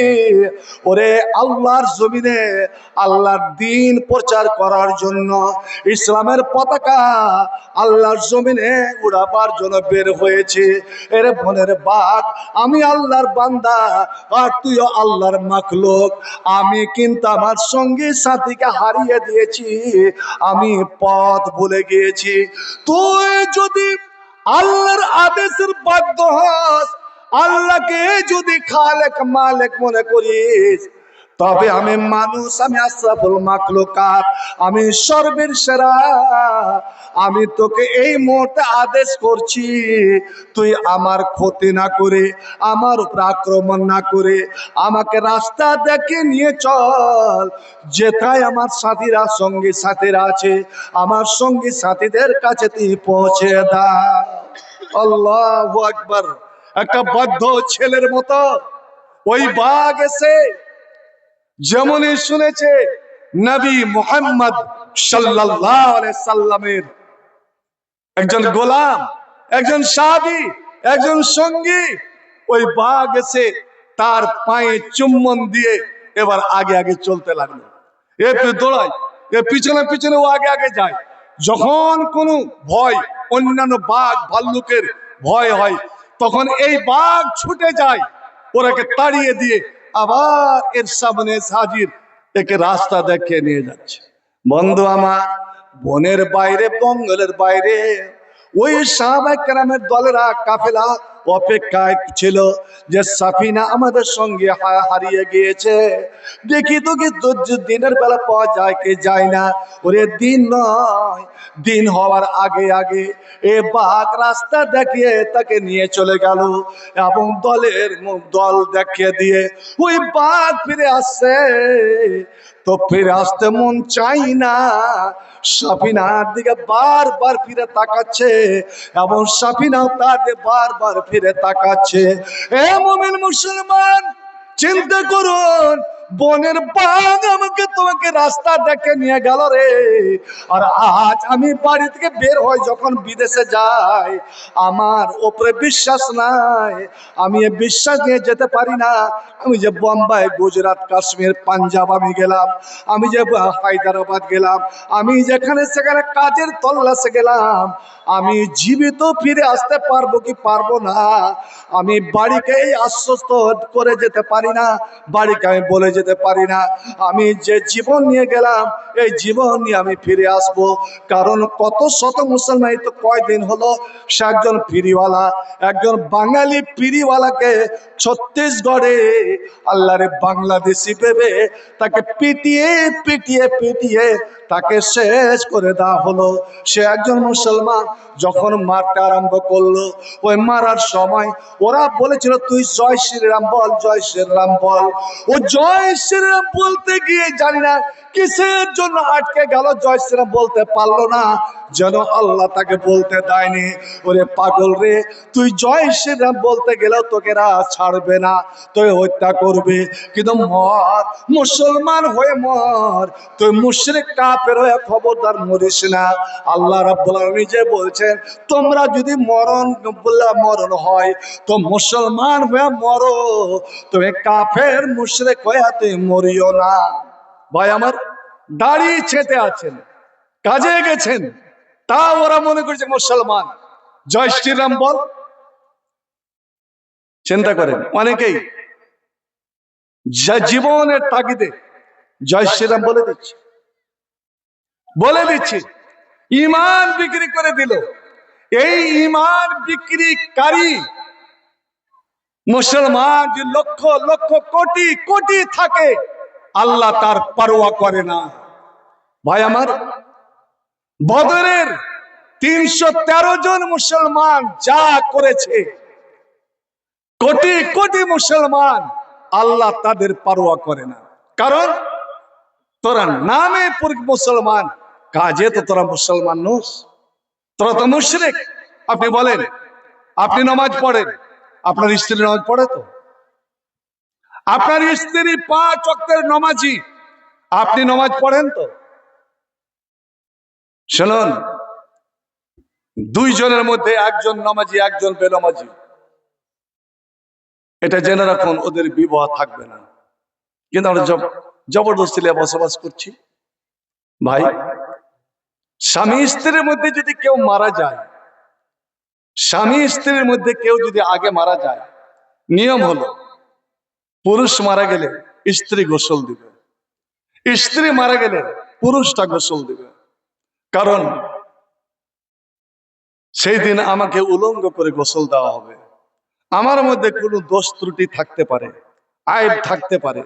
ওরে আল্লাহর জমিনে আল্লাহর দ্বীন প্রচার করার জন্য, ইসলামের পতাকা আল্লাহর জমিনে উড়াবার জন্য বের হয়েছে। এর বনের বাঘ, আমি আল্লাহর বান্দা আর তুইও আল্লাহর মাখলুক। আমি কিন্তু আমার সঙ্গী সাথীকে হারিয়ে দিয়েছি, আমি পথ ভুলে গিয়েছি। তুই যদি আল্লাহর আদেশের বাধ্য হস, আল্লাহকে যদি খালেক মালিক মনে করিস, তবে আমি মানুষ, আমি আশরাফুল মাখলুকাত, আমি সর্বের সেরা। আমি তোকে এই মুহূর্তে আদেশ করছি, তুই আমার ক্ষতি না করে, আমার উপর আক্রমণ না করে আমাকে রাস্তা দেখে নিয়ে চল, যেথায় আমার সাথীরা, সঙ্গী সাথীরা আছে, আমার সঙ্গী সাথীদের কাছে তুই পৌঁছে দাও। আল্লাহু আকবার। একটা বদ্ধ ছেলের মতো ওই বাঘ এসে যেমনই শুনেছে নবী মুহাম্মদ সাল্লাল্লাহু আলাইহি সাল্লামের একজন গোলাম, একজন সাহাবী, একজন সঙ্গী, ওই বাঘ এসে তার পায়ে চুম্বন দিয়ে এবার আগে আগে চলতে লাগলো। এ দৌড়ায়, এ পিছনে পিছনে, ও আগে আগে যায়। যখন কোনো ভয়, অন্যান্য বাঘ ভাল্লুকের ভয় হয়, তখন এই বাঘ ছুটে যায় ওরাকে তাড়িয়ে দিয়ে আবার এর সামনে হাজির, একে রাস্তা দেখিয়ে নিয়ে যাচ্ছে। বন্ধু আমার, বনের বাইরে, জঙ্গলের বাইরে ওই সাহাবায়ে কেরামের দলেরা, কাফেলা অপেক্ষায় ছিল যে সাফিনা আমাদের সঙ্গে হারিয়ে গিয়েছে, দেখি তো কি দিনের বেলা পাওয়া যায় কি যায় না। ওরে দিন নয়, দিন হওয়ার আগে আগে এ বাঘ রাস্তা দেখিয়ে তাকে নিয়ে চলে গেল এবং দল দেখিয়ে দিয়ে ওই বাঘ ফিরে আসছে। তো ফিরে আসতে মন চাই না, সাফিনার দিকে বারবার ফিরে তাকাচ্ছে এবং সাফিনাও তাকে বারবার ফিরে তাকাচ্ছে। এ মুমিন মুসলমান, চিন্তা করুন, বনের বাঘ আমাকে তোমাকে রাস্তা দেখে নিয়ে গেল রে, আর আজ আমি বাড়ি থেকে বের হই যখন বিদেশে যাই, আমার উপরে বিশ্বাস নাই, আমি এ বিশ্বাস নিয়ে যেতে পারি না। আমি যে বোম্বাই, গুজরাট, কাশ্মীর, পাঞ্জাব আমি গেলাম, আমি যে হায়দ্রাবাদ গেলাম, আমি যেখানে সেখানে কাজের তল্লাশে গেলাম, আমি জীবিত ফিরে আসতে পারবো কি পারবো না, আমি বাড়িকে আশ্বস্ত করে যেতে পারি না, বাড়িকে আমি বলে যেতে পারি না আমি যে জীবন নিয়ে গেলাম এই জীবন নিয়ে আমি ফিরে আসব। কারণ কত শত মুসলমান, তো কয়দিন হলো সে একজন ফিরিওয়ালা, একজন বাঙালি ফিরিওয়ালাকে ছত্তিশগড়ে আল্লাহরে বাংলাদেশি ভেবে তাকে পিটিয়ে পিটিয়ে পিটিয়ে তাকে শেষ করে দেওয়া হলো। সে একজন মুসলমান, যখন মারতে আরম্ভ করলো, ওই মারার সময় ওরা বলেছিল তুই জয় শ্রীরাম বল, জয় শ্রীরাম বল। ও জয় শ্রীরাম বলতে গিয়ে জানি না কিসের জন্য আটকে গেল, জয় শ্রীরাম বলতে পারলো না, যেন আল্লাহ তাকে বলতে দেয়নি। ওরে পাগল রে, তুই জয় শ্রীরাম বলতে গেলেও তোকে ছাড়বে না, তুই হত্যা করবে, কিন্তু মর, মুসলমান হয়ে মর, তুই মুশরিক কাফের হয়ে খবরদার মরিস না। আল্লাহ রাব্বুল আলামিন নিজে বলছেন, তোমরা যদি মরণ হয় তো মুসলমান হয়ে মরো, তুমি কাফের মুশরিক হয়ে তুই মরিও না। ভাই আমার, দাড়ি ছেঁটে আছেন, কাজে গেছেন, তা ওরা মনে করছে মুসলমান, জয় শ্রীরাম বল। চিন্তা করেন, অনেকেই জীবনের তাগিদে জয় শ্রীরাম বলে দিচ্ছে, ইমান বিক্রি করে দিল। এই ইমান বিক্রিকারী মুসলমান যে লক্ষ লক্ষ কোটি কোটি থাকে, আল্লাহ তার পরোয়া করে না। ভাই আমার, বদরের 313 জন মুসলমান যা করেছে, কোটি কোটি মুসলমান, আল্লাহ তাদের পরোয়া করে না। কারণ তোরা নামে মুসলমান, কাজে তো তোরা মুসলমান নোস, তোরা তো মুশরিক। আপনি বলেন, আপনি নামাজ পড়েন, আপনার স্ত্রী নামাজ পড়ে তো? আপনার স্ত্রী 5 ওয়াক্তের নামাজি, আপনি নামাজ পড়েন তো? শুনুন, 2 জনের মধ্যে একজন নামাজি, একজন বেনামাজি, এটা জেনে রাখুন, ওদের বিবাহ থাকবে না। কিন্তু আমরা জবরদস্তি বসবাস করছি। ভাই, স্বামী স্ত্রীর মধ্যে যদি কেউ মারা যায়, স্বামী স্ত্রীর মধ্যে কেউ যদি আগে মারা যায়, নিয়ম হলো পুরুষ মারা গেলে স্ত্রী গোসল দিবে, স্ত্রী মারা গেলে পুরুষটা গোসল দিবে। কারণ সেই দিন আমাকে উলঙ্গ করে গোসল দেওয়া হবে, আমার মধ্যে কোনো দোষ ত্রুটি থাকতে পারে, আইব থাকতে পারে,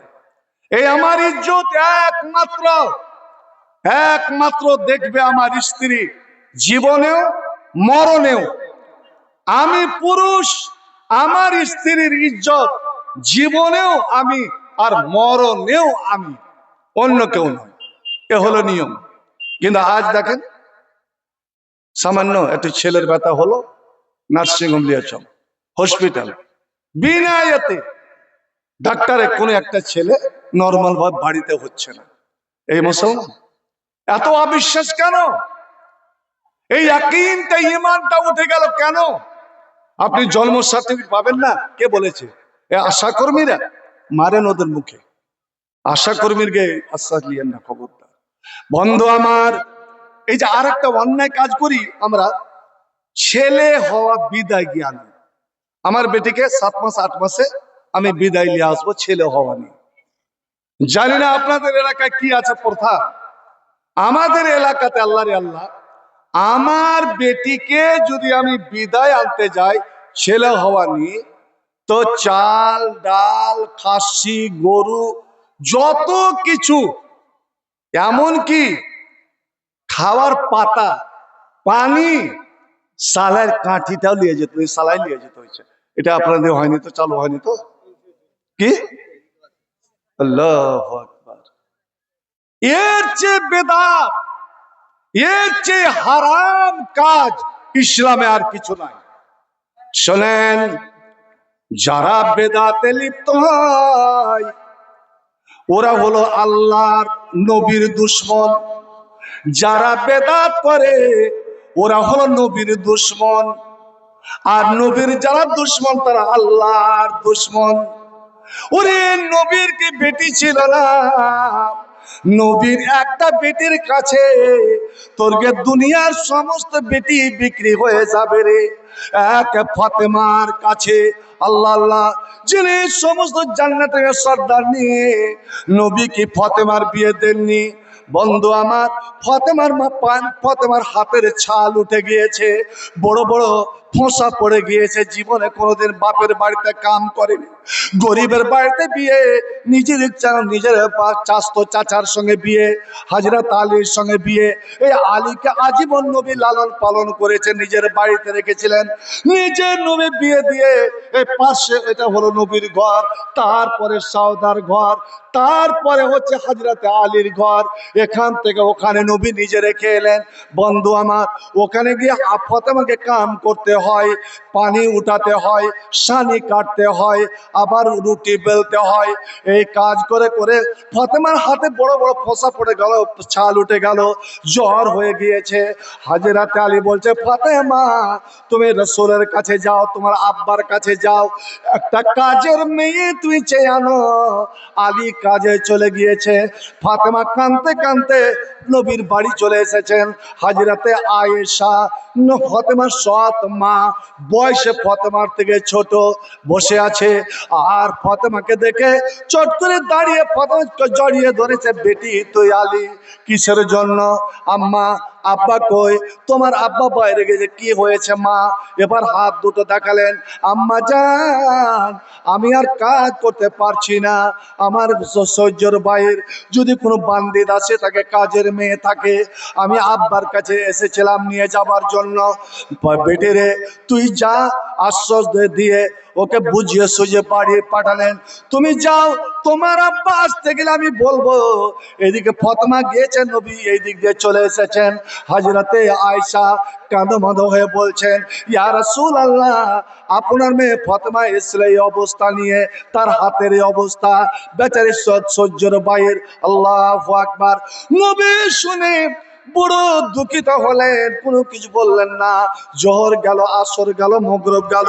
এই আমার ইজ্জত একমাত্র দেখবে আমার স্ত্রী, জীবনেও মরণেও। আমি পুরুষ, আমার স্ত্রীর ইজ্জত জীবনেও আমি, আর মরণেও আমি, অন্য কেউ নয়। এ হলো নিয়ম। কিন্তু আজ দেখেন, সামান্য একটু ছেলের ব্যথা হলো, নার্সিংহোম নিয়েছ, হসপিটাল, বিনা এতে ডাক্তারের কোনো একটা ছেলে নর্মাল ভাবে বাড়িতে হচ্ছে না। এই মুসলমান এত অবিশ্বাস কেন? এই ইয়াকিনটা, ঈমানটা উঠে গেল কেন? আপনি জন্ম সার্টিফিকেট পাবেন না, কে বলেছে? এই আশা কর্মীরা মারেন ওদের মুখে, আশা কর্মীরকে আশ্বাস লিয়েন না, খবরদার। বন্ধু আমার, এই যে আর একটা অন্যায় কাজ করি আমরা, ছেলে হওয়া বিদায় জ্ঞান। আমার বেটিকে 7 মাস 8 মাসে আমি বিদায় নিয়ে আসবো, ছেলে হওয়া নিয়ে। জানি না আপনাদের এলাকায় কি আছে প্রথা, আমাদের এলাকাতে আল্লাহরে আল্লাহ, আমার বেটিকে যদি আমি বিদায় আনতে যাই, ছেলে হওয়া নিয়ে তো চাল ডাল খাসি গরু যত কিছু, এমনকি খাওয়ার পাতা পানি সালের কাঠিটাও নিয়ে যেত, সালাই নিয়ে যেতে হয়েছে। এটা আপনাদের হয়নি তো, চালু হয়নি তো? কি আল্লাহু আকবার! এর চেয়ে বেদাত, এর চেয়ে হারাম কাজ ইসলামে আর কিছু নাই। শোনেন, যারা বেদাতে লিপ্ত হয় ওরা হলো আল্লাহর নবীর দুশমন। যারা বেদাত করে ওরা হলো নবীর দুশমন। আর নবীর যারা দুশমন তারা আল্লাহর দুশমন। ওরে নবীর কি বেটি ছিল না? নবীর একটা বেটির কাছে তোরকে দুনিয়ার সমস্ত বেটি বিক্রি হয়ে যাবে রে। এক ফাতেমার কাছে আল্লাহ আল্লাহ যিনি সমস্ত জান্নাতের সর্দার নিয়ে নবী কি ফাতেমার বিয়ে দেননি? বন্ধু আমার, ফাতেমার হাতের ছাল উঠে গিয়েছে, বড় বড় ফোঁসা পড়ে গিয়েছে। জীবনে কোনোদিন বাপের বাড়িতে কাম করেনি, গরিবের বাড়িতে বিয়ে, নিজের ইচ্ছা নিজের চাস্তো চাচার সঙ্গে বিয়ে, হযরত আলীর সঙ্গে বিয়ে। এই আলীকে আজীবন নবী লালন পালন করেছে, নিজের বাড়িতে রেখেছিলেন। নিজের নবী বিয়ে দিয়ে এই পাশে এটা হলো নবীর ঘর, তারপরে সাউদার ঘর, তারপরে হচ্ছে হযরত আলীর ঘর। এখান থেকে ওখানে নবী নিজে রেখে এলেন। বন্ধু আমার, ওখানে গিয়ে ফাতেমাকে কাম করতে হয়, পানি উঠাতে হয়, সানি কাটতে হয়, আবার রুটি বেলতে হয়। এই কাজ করে করে ফাতেমার হাতে বড় বড় ফোঁসা পড়ে গেল, ছাল উঠে গেল, জ্বর হয়ে গিয়েছে। হযরত আলী বলছে, ফাতেমা তুমি রাসূলের কাছে যাও, তোমার আব্বার কাছে যাও, একটা কাজের মেয়ে তুই চেয়ে আনো। আলী কাজে চলে গিয়েছে। ফাতেমা কাঁদতে কাঁদতে নবীর বাড়ি চলে এসেছেন। হযরতে আয়েশা ফাতেমার সৎ মা, বয়সে ফাতেমার থেকে ছোট, বসে আছে। আর ফাতেমাকে দেখে চট করে দাঁড়িয়ে ফাতেমাকে জড়িয়ে ধরেছে, বেটি তুই আলী কিসের জন্য? আম্মা আব্বা কই? তোমার আব্বা বাইরে গেছে। কি হয়েছে মা? এবার হাত দুটো দেখালেন। আম্মা জান, আমি আর কাজ করতে পারছি না, আমার সহ্যের বাইর। যদি কোনো বান্দি দাসে থাকে, কাজের মেয়ে থাকে, আমি আব্বার কাছে এসেছিলাম নিয়ে যাবার জন্য। বেটিরে তুই যা, আশ্বাস দিয়ে ওকে বুঝিয়ে সুঝিয়ে বাড়ি পাঠালেন। তুমি যাও, তোমার আব্বা আসতে গেলে আমি বলবো। এদিকে ফাতেমা গিয়েছেন, নবী এই দিক দিয়ে চলে এসেছেন। হযরতে আয়েশা কাঁদো হয়ে বলছেন, ইয়া রাসূলুল্লাহ, আপনার মেয়ে ফাতেমা এসেছিল এই অবস্থা নিয়ে, তার হাতের এই অবস্থা, বেচারি সহ্যের বাইর। আল্লাহু আকবার! নবী শুনে বড় দুঃখিত হলেন, কোনো কিছু বললেন না। জোহর গেল, আসর গেল, মাগরিব গেল,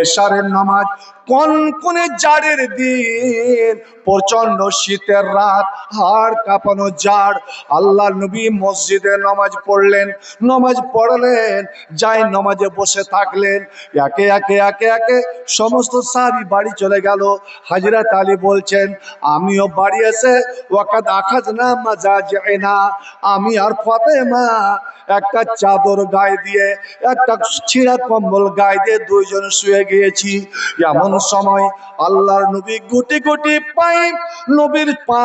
এশারের নামাজ, কনকনে জাড়ের দিন, প্রচন্ড শীতের রাত, হাড় কাঁপানো জাড়। আল্লাহ নবী মসজিদে নামাজ পড়লেন, নামাজ পড়লেন, যাই নামাজে বসে থাকলেন। একে একে একে একে সমস্ত সাহাবী বাড়ি চলে গেল। হযরত আলী বলছেন, আমিও বাড়ি এসে ওয়াকাদ আখাযনা মাজাজিনা, আমি আর ফাতেমা একটা চাদর গায়ে দিয়ে, একটা ছিঁড়া কম্বল গায়ে দিয়ে দুইজন শুয়ে গিয়েছি। এমন সময় আল্লাহর নবী গুটি গুটি পায়ে, নবীর পা,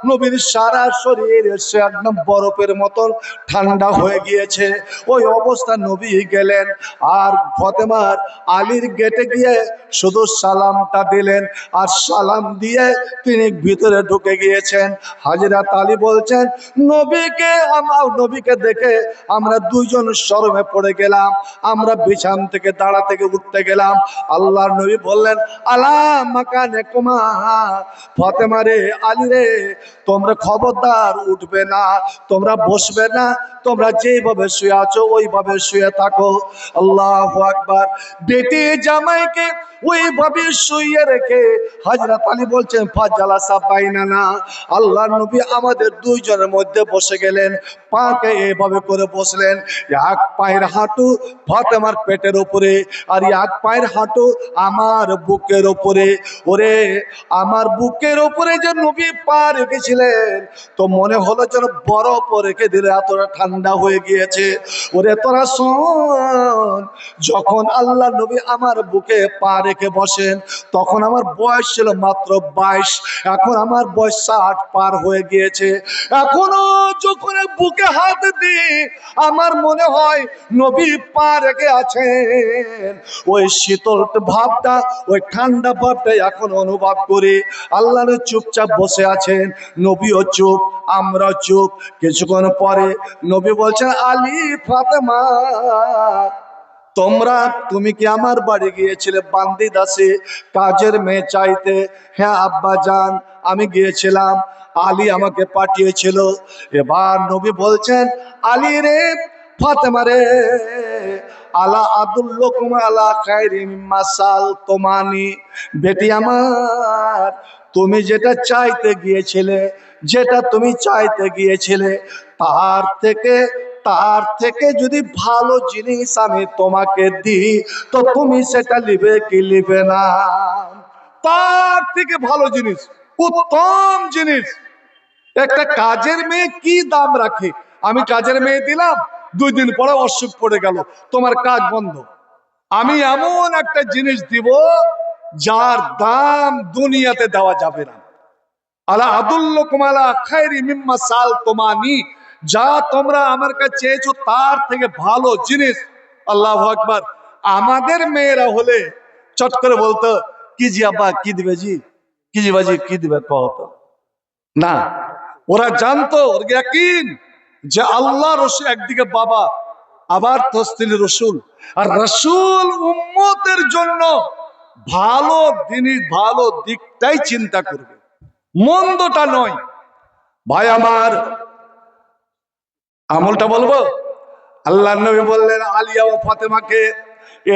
নবীর সারা শরীর সে একদম বরফের মতন ঠান্ডা হয়ে গিয়েছে। ওই অবস্থা নবী গেলেন আর ফাতেমার আলীর গেটে গিয়ে শুধু সালামটা দিলেন, আর সালাম দিয়ে তিনি ভিতরে ঢুকে গিয়েছেন। হযরত আলী বলছেন, নবীকে দেখে আমরা দুইজন শরমে পড়ে গেলাম, আমরা বিছান থেকে দাঁড়া থেকে উঠতে গেলাম। আল্লাহর নবী বললেন, আলা মাকানে কুমা, ফাতেমা রে, আলী রে, তোমরা খবরদার উঠবে না, তোমরা বসবে না, তোমরা যেভাবে শুয়ে আছো ওইভাবে শুয়ে থাকো। আল্লাহু আকবার! বেটি জামাইকে ওইভাবে শুইয়ে রেখে হযরত আলী বলছেন ফাজালাসা বাইনানা, আল্লাহর নবী আমাদের দুইজনের মধ্যে বসে গেলেন, পাকে এইভাবে করে বসলেন, এক পায়ের হাঁটু ফাতেমার পেটের উপরে আর এক পায়ের হাঁটু আমার বুকের উপরে। ওরে আমার বুকের উপরে যে নবী পা রেখেছিলেন তো মনে হলো যেন বরফ রেখে দিলে এতটা ঠান্ডা হয়ে গিয়েছে। ওরে তোরা শোন, যখন আল্লাহ নবী আমার বুকে পা রেখে বসেন তখন আমার বয়স ছিল মাত্র 22, এখন আমার বয়স 60 পার হয়ে গিয়েছে। এখনো যখন বুকে হাত দিই আমার মনে হয় নবী পা রেখে আছেন, ওই শীতল ভাবটা ওই ঠান্ডা ভাবটা এখন অনুভব করি। আল্লাহ চুপচাপ বসে আছেন, নবীও চুপ, আমরা চুপ। কিছুক্ষণ পরে নবী বলছেন আলী ফাতেমা তুমি কি আমার বাড়ি গিয়েছিলে বান্দি দাসে কাজের মেয়ে চাইতে? হ্যাঁ আব্বা জান, আমি গিয়েছিলাম, আলী আমাকে পাঠিয়েছিল। এবার নবী বলছেন আলী রে ফাতেমা রে, আলা আদুল্লুকুম আলা খায়রিম মাসাল তোমানি, বেটি আমার তুমি যেটা চাইতে গিয়েছিলে, যেটা তুমি চাইতে গিয়েছিলে তার থেকে যদি ভালো জিনিস আমি তোমাকে দিই তো তুমি সেটা নিবে কি নিবে না? তার থেকে ভালো জিনিস, উত্তম জিনিস একটা কাজের মেয়ে কি দাম রাখে? আমি কাজের মেয়ে দিলাম, 2 দিন পরে অসুখ পড়ে গেল, তোমার কাজ বন্ধ। আমি এমন একটা জিনিস দিব যার দাম দুনিয়াতে দেওয়া যাবে না। আলা আদুল্লুকুম আলা খায়রি মিম্মা সালতুমানি, যা তোমরা আমার কাছে চেয়েছো তার থেকে ভালো জিনিস। আল্লাহু আকবার। আমাদের মেয়েরা হলে চট করে বলতো কি জি আব্বা কি দিবে জি, কি জি বাজি কি দিবে কত না। ওরা জানতো, ওর ইয়াকিন যে আল্লাহ রসুল একদিকে বাবা আবার তসতিল রসুল, আর রসুল উম্মতের জন্য ভালো জিনিস ভালো দিকটাই চিন্তা করবে, মন্দটা নয়। ভাই আমার আমলটা বলবো। আল্লাহ নবী বললেন আলিয়া ও ফাতেমাকে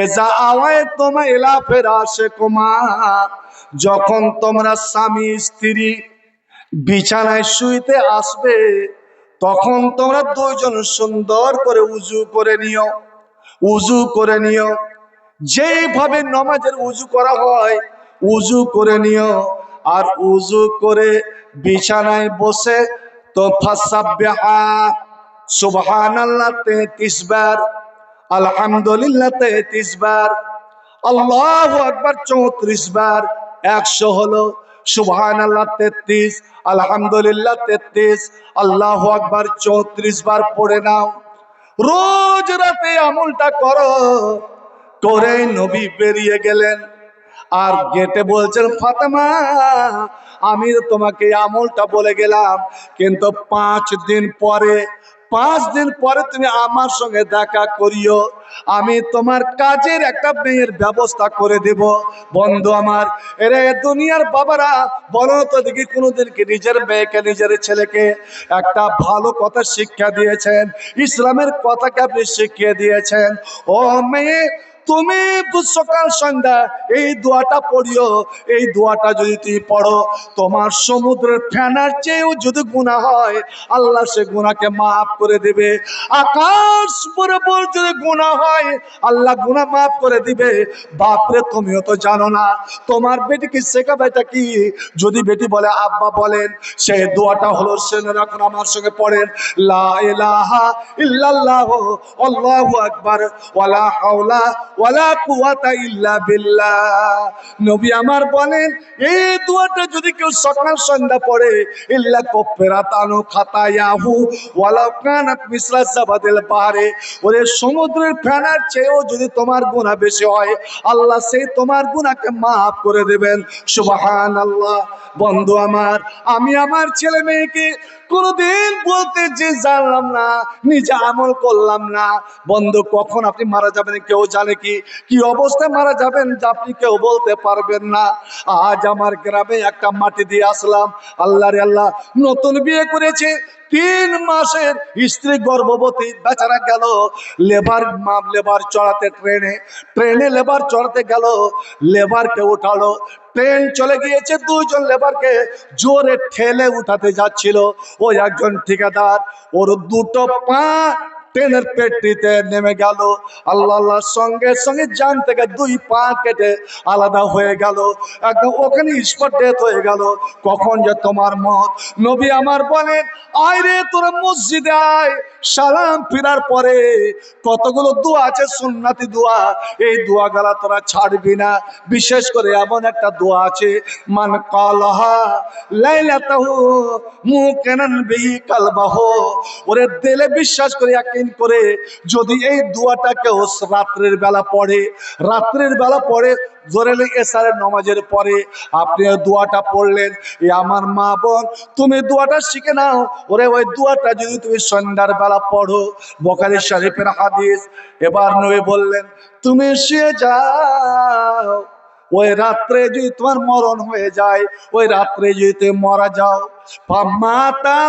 এজা আওয়ায় তোমা ইলা ফিরাশিকুমা, যখন তোমরা স্বামী স্ত্রী বিছানায় শুইতে আসবে তখন তোমরা দুইজন সুন্দর করে উজু করে নিও, উজু করে নিও, যেইভাবে নামাজের উজু করা হয় উজু করে নিও। আর উজু করে বিছানায় বসে তো ফাসাব্বিহা সুবহানাল্লাহ 33 বার, আলহামদুলিল্লাহ 33 বার, আল্লাহু আকবার 34 বার, 100 হলো। সুবহানাল্লাহ 33, আলহামদুলিল্লাহ 33, আল্লাহু আকবার 34 বার পড়ে নাও। রোজ রাতে আমলটা করো। করে নবী বেরিয়ে গেলেন আর গেটে বলছেন ফাতেমা আমি তোমাকে আমলটা বলে গেলাম, কিন্তু 5 দিন পরে তুমি আমার সঙ্গে দেখা করিও, আমি তোমার কাজের একটা মেয়ের ব্যবস্থা করে দেব। বন্ধু আমার, এরে দুনিয়ার বাবারা বলো তো দেখি কোনোদিন কি নিজের মেয়েকে নিজের ছেলেকে একটা ভালো কথা শিক্ষা দিয়েছেন? ইসলামের কথাকে আপনি শিখিয়ে দিয়েছেন? ও মেয়ে তুমি সকাল সন্ধ্যা এই দোয়াটা পড়িও, এই দোয়াটা যদি তুমি পড়ো তোমার সমুদ্রের ফেনার চেয়েও যদি গুনাহ হয় আল্লাহ সে গুনাহকে মাফ করে দেবে। আকাশ বরাবর যদি গুনাহ হয় আল্লাহ গুনাহ মাফ করে দিবে। বাপরে তুমিও তো জানো না, তোমার বেটিকে শেখাবে এটা কি? যদি বেটি বলে আব্বা বলেন, সেই দোয়াটা হলো শুনে রাখুন, আমার সঙ্গে পড়েন লা ইলাহা ইল্লাল্লাহ আল্লাহু আকবার ওয়ালা হাওলা ওয়ালা কুওয়াতা ইল্লা বিল্লাহ। নবী আমার বলেন এই দোয়াটা যদি কেউ সকাল সন্ধ্যা পড়ে ইল্লা কাফারাতানু খাতায়াহু ওয়ালা কানাত মিসলা জাবাদিল বাহরে, ওরে সমুদ্রের ফেনার চেয়েও যদি তোমার গুনাহ বেশি হয় আল্লাহ সেই তোমার গুনাহকে maaf করে দেবেন। সুবহানাল্লাহ। বন্ধু আমার, আমি আমার ছেলে মেয়েকে কোনোদিন বলতে যে জানলাম না, নিজে আমল করলাম না। বন্ধু, কখন আপনি মারা যাবেন কেউ জানে কি? কি অবস্থায় মারা যাবেন যা আপনি কেউ বলতে পারবেন না। আজ আমার গ্রামে একটা মাটি দিয়ে আসলাম, আল্লাহ রে আল্লাহ, নতুন বিয়ে করেছে, 3 মাসের স্ত্রী গর্ভবতী, বেচারা গেল লেবার চড়াতে, ট্রেনে লেবার চড়াতে গেল, লেবারকে উঠালো, ট্রেন চলে গিয়েছে, 2জন লেবারকে জোরে ঠেলে উঠাতে যাচ্ছিল। ওই একজন ঠিকাদার, ওর 2টো পা ট্রেনের পেটটিতে নেমে গেল। আল্লাহ আল্লাহ, সঙ্গে সঙ্গে জান থেকে 2 পা কেটে আলাদা হয়ে গেল, একদম ওখানে স্পট ডেথ হয়ে গেল। কখন যে তোমার মত? নবী আমার বলেন, আয় রে তোরা মসজিদে আয়, সালাম ফিরার পরে কতগুলো দোয়া আছে, সুন্নাতি দোয়া, এই দোয়া গালা তোরা ছাড়বি না। বিশেষ করে এমন একটা দোয়া আছে, মান কালাহা লাইলাতাহু মুকানান বিহি কালবাহু, ওরে দিলে বিশ্বাস করে ইয়াকিন করে যদি এই দোয়াটা কেউ রাত্রের বেলা পড়ে, জোরে এশারের নামাজের পরে আপনি ওই দোয়াটা পড়লেন, আমার মা বোন, তুমি দোয়াটা শিখে নাও। ওরে ওই দোয়াটা যদি তুমি সন্ধ্যার বেলা পড়ো, বুখারী শরীফের হাদিস। এবার নবী বললেন, তুমি শুয়ে যাও, ওই রাত্রে যদি তোমার মরণ হয়ে যায়, ওই রাত্রে যদি তুমি মারা যাও, ফামাতা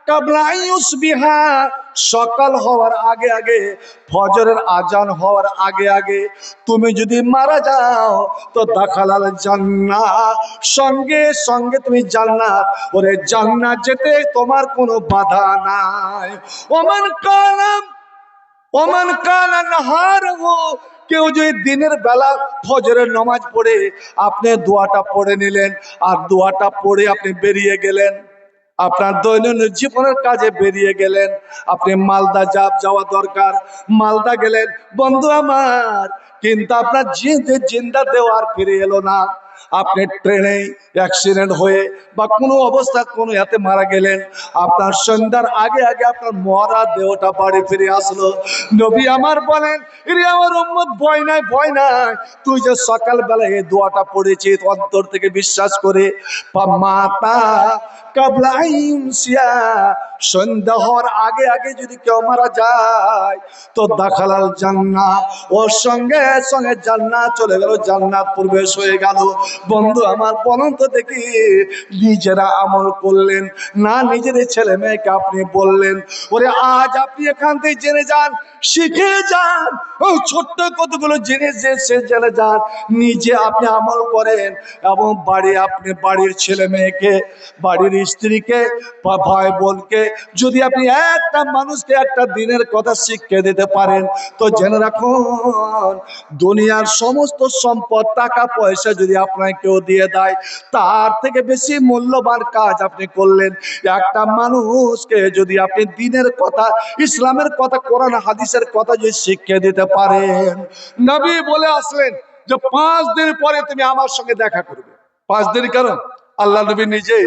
কাবলা ইউসবিহা, সকাল হওয়ার আগে আগে, ফজরের আজান হওয়ার আগে আগে তুমি যদি মারা যাও, তো দাখালাল জান্নাত, সঙ্গে সঙ্গে তুমি জান্নাত। ওরে জান্নাত যেতে তোমার কোনো বাধা নাই। ওমান কানা নাহারহু, কেউ যদি দিনের বেলা ফজরের নামাজ পড়ে আপনি দোয়াটা পড়ে নিলেন, আর দোয়াটা পড়ে আপনি বেরিয়ে গেলেন, আপনার দৈনন্দিন জীবনের কাজে বেরিয়ে গেলেন, আপনি মালদা যাওয়া দরকার, মালদা গেলেন বন্ধু আমার, কিন্তু আপনার জিন্দা দেওয়ার ফিরে এলো না। আপনি ট্রেনে অ্যাক্সিডেন্ট হয়ে বা কোনো অবস্থা কোনো এতে মারা গেলেন, আপনার সন্ধ্যার আগে আগে আপনার মরা দেহটা বাড়ি ফিরে আসলো। নবী আমার বলেন, রে আমার উম্মত, ভয় নাই, তুই যে সকালবেলা এই দোয়াটা পড়েছিস অন্তর থেকে বিশ্বাস করে, মাতা কাবলা ইমসিয়া, সন্ধ্যা হওয়ার আগে আগে যদি কেউ মারা যায়, তো দাখালাল জান্নাত, ওর সঙ্গে সঙ্গে জান্নাত চলে গেল, জান্নাত প্রবেশ হয়ে গেল। বন্ধু আমার, বলুন তো দেখি, নিজেরা আমল করলেন না নিজের ছেলে মেয়েকে আপনি বললেন? ওরে আজ আপনি এখান থেকে জেনে যান, শিখে যান, ওই ছোট্ট কতগুলো জিনিস সে জেনে যান, নিজে আপনি আমল করেন, এবং আপনি বাড়ির ছেলে মেয়েকে, বাড়ির স্ত্রীকে, ভাই বোনকে যদি আপনি একটা মানুষকে একটা দিনের কথা শিখিয়ে দিতে পারেন, তো জেনে রাখুন, দুনিয়ার সমস্ত সম্পদ, টাকা পয়সা যদি আপনাকে কেউ দিয়ে দেয়, তার থেকে বেশি মূল্যবান কাজ আপনি করলেন। একটা মানুষকে যদি আপনি দিনের কথা, ইসলামের কথা, কোরআন হাদিসের কথা যদি শিখিয়ে দিতে পারেন, নবী বলে আসলেন যে 5 দিন পরে তুমি আমার সঙ্গে দেখা করবে। 5 দিন, কারণ আল্লাহ নবী নিজে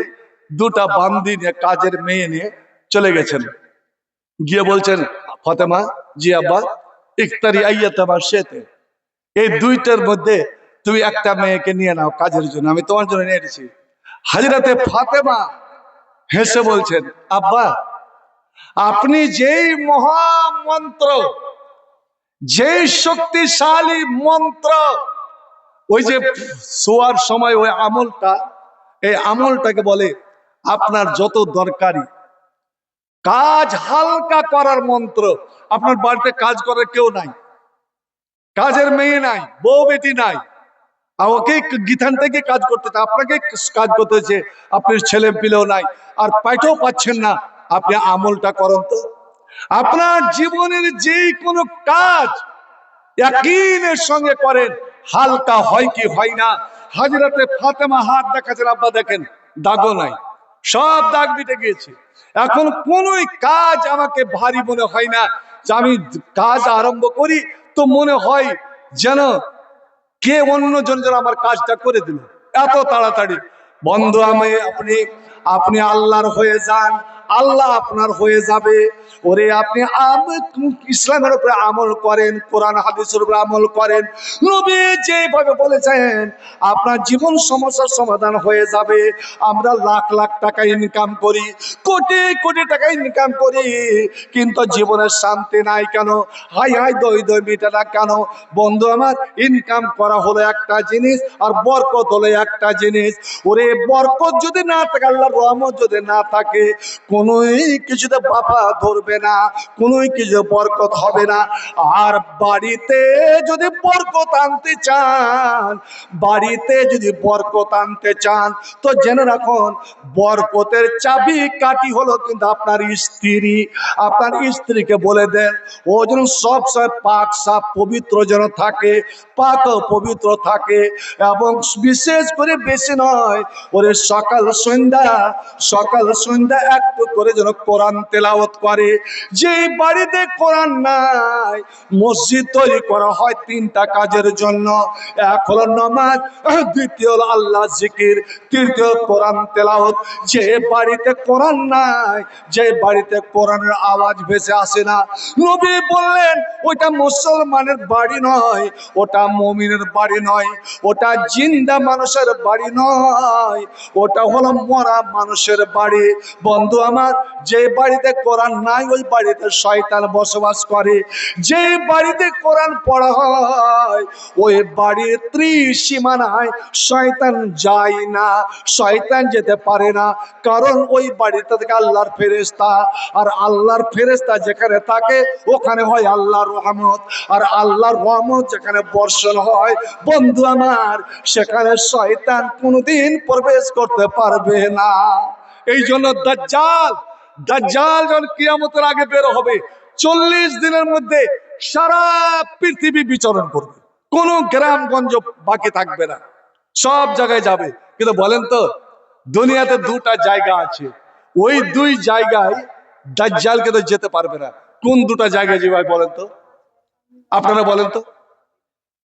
2টা বান্দি নিয়ে, কাজের মেয়ে নিয়ে চলে গেছেন, গিয়ে বলছেন, ফাতেমা, জি আব্বা, ইফতারি আইয়াতাবা শেতে, এই 2টার মধ্যে তুমি একটা মেয়েকে নিয়ে নাও কাজের জন্য, আমি তোমার জন্য নিয়ে এসেছি। হযরতে ফাতেমা হেসে বলছেন, আব্বা, আপনি যেই মহামন্ত্র, যেই শক্তিশালী মন্ত্র, ওই যে শোয়ার সময় ওই আমলটা, এই আমলটাকে বলে আপনার যত দরকারি কাজ হালকা করার মন্ত্র। আপনার বাড়িতে কাজ করার কেউ নাই, কাজের মেয়ে নাই, বউ বেটি নাই, আর ওকে গিথান থেকে কাজ করতে, আপনাকে কাজ করতেছে, আপনার ছেলে পিলেও নাই, আর পাইতেও পাচ্ছেন না, আপনি আমলটা করেন তো। আপনার জীবনের যেই কোনো কাজ ইয়াকিনের সঙ্গে করেন, হালকা হয় কি হয় না। হযরতে ফাতেমা হাত দেখাচ্ছেন, আব্বা দেখেন, দাগও নাই, সব দাগ মিটে গিয়েছে। এখন কোন কাজ আমাকে ভারী মনে হয় না, যে আমি কাজ আরম্ভ করি তো মনে হয় যেন কে অন্যজন যেন আমার কাজটা করে দিল, এত তাড়াতাড়ি। বন্ধু, আপনি আল্লাহর হয়ে যান, আল্লাহ আপনার হয়ে যাবে। ওরে আপনি ইসলামের উপরে আমল করেন, কোরআন হাদিসের উপরে আমল করেন, নবী যেভাবে বলেছেন আপনার জীবন সমস্যার সমাধান হয়ে যাবে। আমরা লাখ লাখ টাকা ইনকাম করি, কোটি কোটি টাকা ইনকাম করি, কিন্তু জীবনের শান্তি নাই কেন? হাই হাই দই দই মিটে না কেন? বন্ধু আমার, ইনকাম করা হলো একটা জিনিস, আর বরকত হলো একটা জিনিস। ওরে বরকত যদি না থাকে, আল্লাহর রহমত যদি না থাকে, কোনোই কিছুতে বাবা ধরবে না, কোনোই কিছু বরকত হবে না। আর বাড়িতে যদি বরকত আনতে চান, বাড়িতে যদি বরকত আনতে চান, তো জেনে রাখুন বরকতের চাবি কাঠি হলো কিন্তু আপনার স্ত্রী। আপনার স্ত্রীকে বলে দেন ও যেন সবসময় পাক সাপ পবিত্র যেন থাকে, পাক ও পবিত্র থাকে, এবং বিশেষ করে বেশি নয়, ওরে সকাল সন্ধ্যা একটু করে যেন কোরআন তেলাওয়াত করে। যে বাড়িতে কোরআন নাই, মসজিদ তৈরি করা হয় তিনটা কাজের জন্য। এক হলো নামাজ, দ্বিতীয় হলো আল্লাহ জিকির, তৃতীয় কোরআন তেলাওয়াত। যে বাড়িতে কোরআন নাই, যে বাড়িতে কোরআনের আওয়াজ ভেসে আসে না, নবী বললেন ওটা মুসলমানের বাড়ি নয়, ওটা মুমিনের বাড়ি নয়, ওটা জিন্দা মানুষের বাড়ি নয়, ওটা হলো মরা মানুষের বাড়ি। বন্ধু আমার, যে বাড়িতে কোরআন নাই ওই বাড়িতে শয়তান বসবাস করে। যে বাড়িতে কোরআন পড়া হয় ওই বাড়ির ত্রিসীমানায় শয়তান যায় না, শয়তান যেতে পারে না। কারণ ওই বাড়িতে থেকে আল্লাহর ফেরেশতা, আর আল্লাহর ফেরেশতা যেখানে থাকে ওখানে হয় আল্লাহর রহমত, আর আল্লাহর রহমত যেখানে বর্ষণ হয় বন্ধু আমার, সেখানে শয়তান কোনোদিন প্রবেশ করতে পারবে না। এই জন্য দাজ্জাল যখন কিয়ামতের আগে বের হবে, 40 দিনের মধ্যে সারা পৃথিবী বিচরণ করবে, কোন গ্রামগঞ্জ বাকি থাকবে না, সব জায়গায় যাবে। কিন্তু বলেন তো, দুনিয়াতে দুটা জায়গা আছে, ওই দুই জায়গায় দাজ্জালকে তো যেতে পারবে না। কোন দুটা জায়গায় যে ভাই বলেন তো, আপনারা বলেন তো?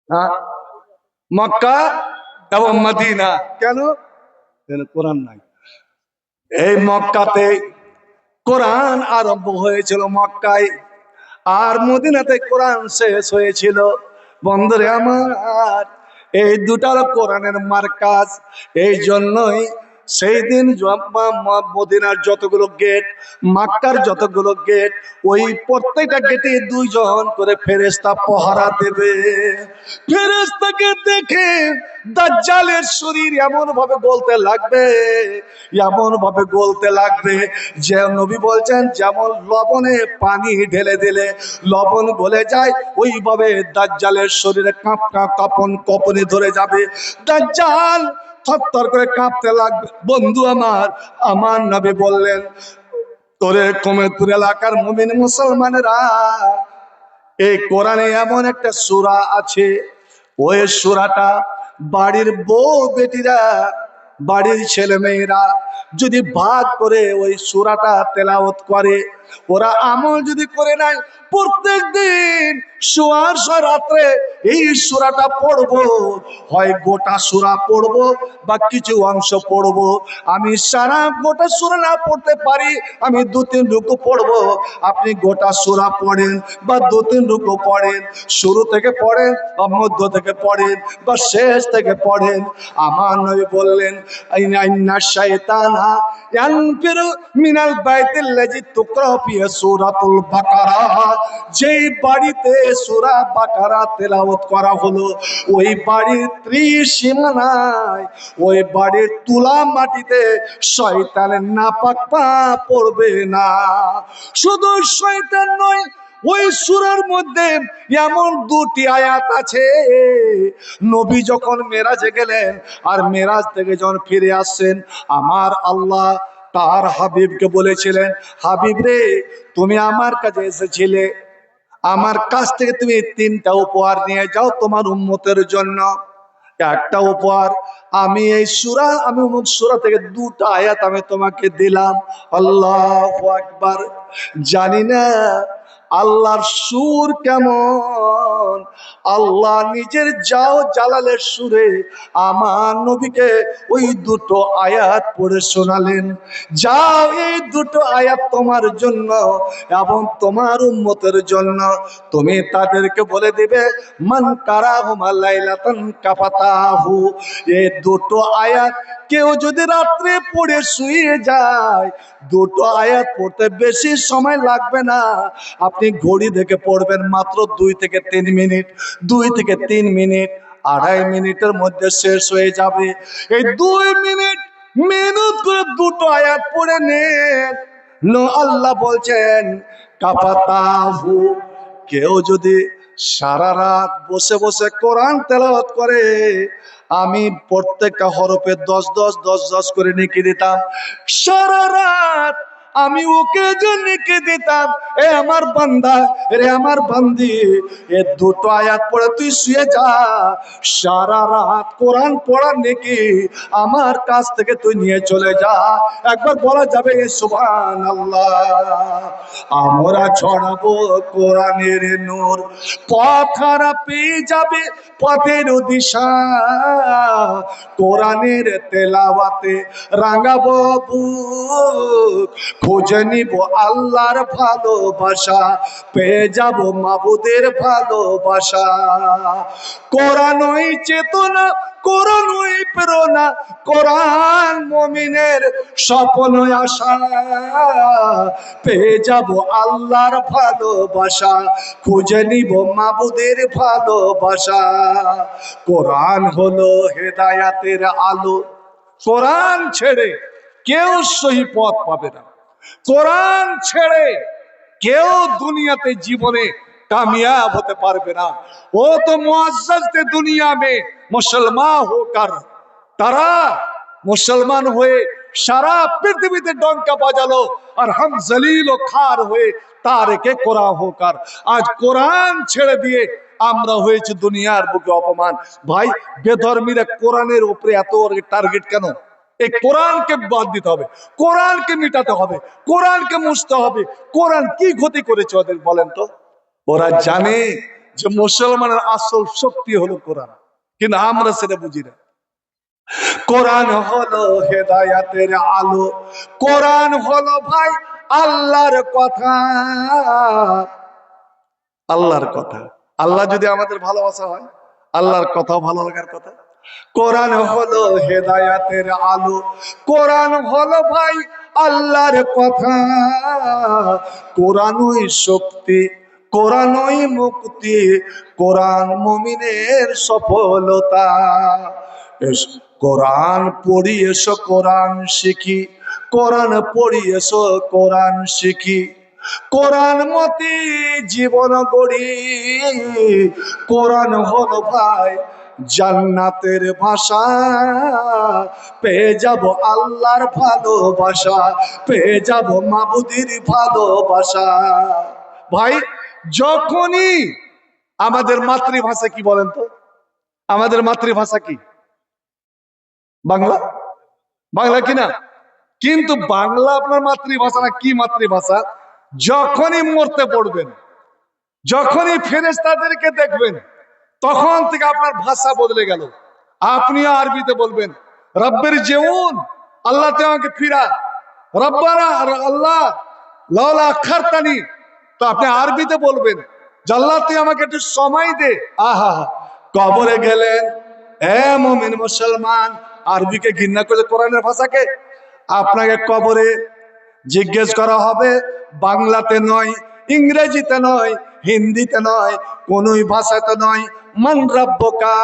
হ্যাঁ, মক্কা এবং মদিনা। কেন? কোরআন নাই। এই মক্কাতে কোরআন আরম্ভ হয়েছিল মক্কায়, আর মদিনাতে কোরআন শেষ হয়েছিল। বন্ধুরে আমার, এই দুটার কোরআনের মার্কাজ। এই জন্যই সেই দিন মদিনার যতগুলো গেট, মক্কার যতগুলো গেট, ওই প্রত্যেকটা গেটে 2 জন করে ফেরেশতা পহারা দেবে। ফেরেশতাকে দেখে দাজ্জালের শরীর এমন ভাবে গলতে লাগবে, এমন ভাবে গলতে লাগবে, যে নবী বলছেন যেমন লবণে পানি ঢেলে দিলে লবণ গলে যায়, ওইভাবে দাজ্জালের শরীরে কঁপনি ধরে যাবে। দাজ্জাল থরথর করে কাঁপতে লাগবে। বন্ধু আমার নবী বললেন, তোরে কমেরপুর এলাকার মুমিন মুসলমানেরা, এই কোরআনে এমন একটা সূরা আছে, ওই সূরাটা বাড়ির বউ বেটিরা, বাড়ির ছেলে মেয়েরা যদি ভাগ করে ওই সূরাটা তেলাওয়াত করে, ওরা আমল যদি করে নেয়, প্রত্যেক দিন শোয়ার রাত্রে এই সূরাটা পড়বো, হয় গোটা সূরা পড়বো বা কিছু অংশ পড়বো। আমি সারা গোটা সূরা না পড়তে পারি, আমি 2-3 রুকু পড়বো। আপনি গোটা সূরা পড়েন বা 2-3 রুকু পড়েন, শুরু থেকে পড়েন বা মধ্য থেকে পড়েন বা শেষ থেকে পড়েন। আমার নবী বললেন, ইন্না শাইতানা ইয়ানফিরু মিনাল বাইতিল্লাযী তুকরা ফিহি সূরাতুল বাকারা। যেই বাড়িতে সূরা বাকারা তেলাওয়াত করা হলো, ওই বাড়ির ত্রিসীমানায়, ওই বাড়ির তুলা মাটিতে শয়তানের নাপাক পা পড়বে না। শুধু শয়তান নয়, ওই সূরার মধ্যে এমন 2টি আয়াত আছে, নবী যখন মেরাজে গেলেন আর মেরাজ থেকে যখন ফিরে আসছেন, আমার আল্লাহ তার হাবিবকে বলেছিলেন, হাবিব রে, তুমি আমার কাছে এসেছিলে, আমার কাছ থেকে তুমি 3টা উপহার নিয়ে যাও তোমার উম্মতের জন্য। একটা উপহার, আমি এই সূরা, আমি অমুক সূরা থেকে 2টা আয়াত আমি তোমাকে দিলাম। আল্লাহু আকবার। জানি না আল্লাহর সুর কেমন, আল্লাহ নিজের যাও জালালের সুরে আমার নবীকে ওই দুটো আয়াত পড়ে শোনালেন। যাও, এই দুটো আয়াত তোমার জন্য এবং তোমার উম্মতের জন্য। তুমি তাদেরকে বলে দিবে, মান কারাহুমা লাইলাতান কাফাতাহু। এই দুটো আয়াত কেউ যদি রাত্রে পড়ে শুয়ে যায়, দুটো আয়াত পড়তে বেশি সময় লাগবে না। আপনি ঘড়ি দেখে পড়বেন, মাত্র 2 থেকে 3 মিনিট, 2 থেকে 3 মিনিট, 2.5 মিনিটের মধ্যে শেষ হয়ে যাবে। এই 2 মিনিট মেহনত করে দুটো আয়াত পড়ে নেন। আল্লাহ বলছেন কাফাতাহু। কেউ যদি সারা রাত বসে বসে কোরআন তেলাওয়াত করে, আমি প্রত্যেকটা হরফে 10 করে নেকি দিতাম। সারা রাত আমি ওকে যে নেকি দিতাম। এ আমার বান্দা, রে আমার বান্দি, এ দুটো আয়াত পড়ে তুই শুয়ে যা। সারা রাত কোরআন পড়ার নেকি আমার কাছ থেকে তুই নিয়ে চলে যা। একবার বলা যাবে সুবহানাল্লাহ। আমরা ছড়াবো কোরআনের নূর, পথ হারা পেয়ে যাবে পথের দিশা। কোরআনের তেলাওয়াতে রাঙাবো বুক, খুঁজে নিব আল্লাহর ভালোবাসা, পেয়ে যাব মাবুদের ভালোবাসা। কোরআনই চেতনা, কোরআনই প্রেরণা, কোরআন মুমিনের স্বপ্ন আশা, পেয়ে যাব আল্লাহর ভালোবাসা, খুঁজে নিব মাবুদের ভালোবাসা। কোরআন হলো হেদায়াতের আলো। কোরআন ছেড়ে কেউ সহি পথ পাবে না। কোরআন ছেড়ে কেউ দুনিয়াতে জীবনে कामयाब होते पारबे ना। वो तो मुअज़्ज़ज़ थे दुनिया में मुसलमान होकर, तारा मुसलमान हुए सारा पृथ्वीते डंका बजालो, और हम जलील और खार हुए तारे के कुरान होकर। आज कुरान छेड़े दिए আমরা হয়েছে দুনিয়ার বুকে অপমান। ভাই, বেধর্মীরা কোরআনের উপরে এত টার্গেট কেন? এই কোরআনকে বাদ দিতে হবে, কোরআনকে মিটাতে হবে, কোরআনকে মুছতে হবে। কোরআন কি ক্ষতি করেছে ওদের বলেন তো? ওরা জানে যে মুসলমানের আসল শক্তি হলো কোরআন, কিন্তু আমরা সেটা বুঝি না। কোরআন হলো হেদায়াতের আলো, কোরআন হলো ভাই আল্লাহর কথা। আল্লাহর কথা, আল্লাহ যদি আমাদের ভালোবাসা হয়, আল্লাহর কথাও ভালো লাগার কথা। কোরআন হলো হেদায়াতের আলো, কোরআন হলো ভাই আল্লাহর কথা। কোরআনই শক্তি, কোরআনই মুক্তি, কোরআন মুমিনের সফলতা। কোরআন পড়ি এসো, কোরআন শিখি, কোরআন পড়ি এসো, কোরআন শিখি, কোরআন মতে জীবন গড়ি। কোরআন হলো ভাই জান্নাতের ভাষা, পেয়ে যাব আল্লাহর ভালোবাসা, পেয়ে যাব মাবুদের ভালোবাসা। ভাই, যখনই আমাদের মাতৃভাষা কি বলেন তো? আমাদের মাতৃভাষা কি? বাংলা। বাংলা কিনা? কিন্তু বাংলা আপনার মাতৃভাষা না? কি মাতৃভাষা? যখনই মরতে পড়বেন, যখনই ফেরেশতাদেরকে দেখবেন, তখন থেকে আপনার ভাষা বদলে গেল। আপনিও আরবিতে বলবেন রব্বের জিউন, আল্লাহ তে আমাকে ফিরা, রব্বানা আল্লাহ লাউলা আখারতানি, তো আপনি আরবিতে বলবেন যে আল্লাহ তুই আমাকে একটু সময় দে। আহা, কবরে গেলেন এ মুমিন মুসলমান, আরবিকে ঘৃণা করে কোরআনের ভাষাকে? আপনাকে কবরে জিজ্ঞেস করা হবে বাংলাতে নয়, ইংরেজিতে নয়, হিন্দিতে নয়, কোনই ভাষাতে নয়, মান রাব্বুকা।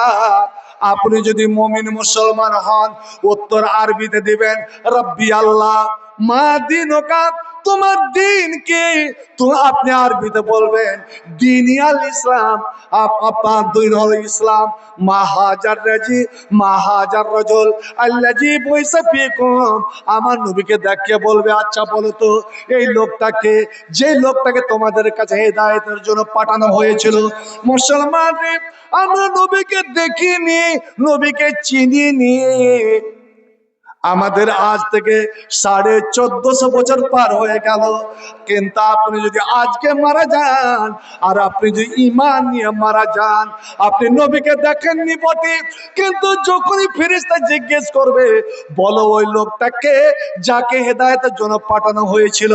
আপনি যদি মুমিন মুসলমান হন, উত্তর আরবিতে দিবেন রব্বি আল্লাহ। মা দিনুকা, তোমার দিন কি? তো আপনি আরবিতে বলবেন দিনী আল ইসলাম। আপনার দিন হলো ইসলাম। মাহাজার রাজি, মাহাজার রাজুল আল্লাজি বৈসা ফিকুম। আমার নবীকে দেখে বলবে আচ্ছা বলো তো, এই লোকটাকে, যে লোকটাকে তোমাদের কাছে হেদায়েতের জন্য পাঠানো হয়েছিল, মুসলমান, আমরা নবীকে দেখিনি, নবীকে চিনিনি, আমাদের আজ থেকে 1450 বছর পার হয়ে গেল, কিন্তু আপনি যদি আজকে মারা যান আর আপনি যদি ঈমান নিয়ে মারা যান, আপনি নবীকে দেখেননি বটে, কিন্তু যখনই ফেরেশতা জিজ্ঞেস করবে বলো ওই লোকটাকে যাকে হেদায়েতের জন্য পাঠানো হয়েছিল,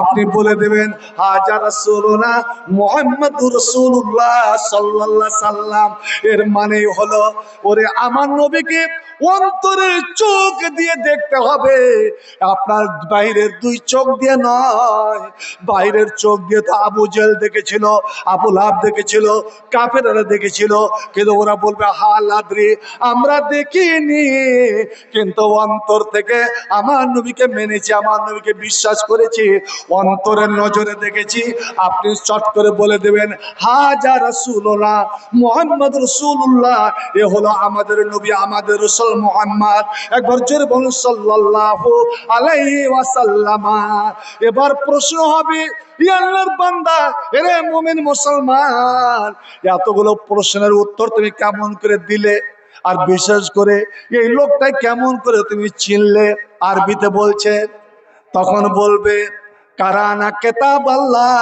আপনি বলে দেবেন হাজা রাসূলুনা মুহাম্মাদুর রাসূলুল্লাহ সাল্লাল্লাহু আলাইহি সাল্লাম। এর মানে হলো ওরে আমার নবীকে অন্তরের চোখ দিয়ে দেখতে হবে, আপনার বাইরের দুই চোখ দিয়ে নয়। বাইরের চোখ দিয়ে তো আবু জেহেল দেখেছিল, আবু লাহাব দেখেছিল, কাফেররা দেখেছিল, কিন্তু ওরা বলবে হাল আদ্রি আমরা দেখিনি, কিন্তু অন্তর থেকে আমার নবীকে মেনেছি, আমার নবীকে বিশ্বাস করেছি, অন্তরের নজরে দেখেছি। আপনি চট করে বলে দেবেন হাজা রাসূলুল্লাহ মুহাম্মদ রাসূলুল্লাহ, এ হলো আমাদের নবী, আমাদের রাসূল মুহাম্মদ। একবার জোরে বলুন সাল্লাল্লাহু আলাইহি ওয়াসাল্লাম। এবার প্রশ্ন হবে ইয়া আল্লাহর বান্দা, এরে মুমিন মুসলমান, এতগুলো প্রশ্নের উত্তর তুমি কেমন করে দিলে, আর বিশেষ করে এই লোকটাই কেমন করে তুমি চিনলে? আরবিতে বলছে, তখন বলবে কারানা কিতাব আল্লাহ,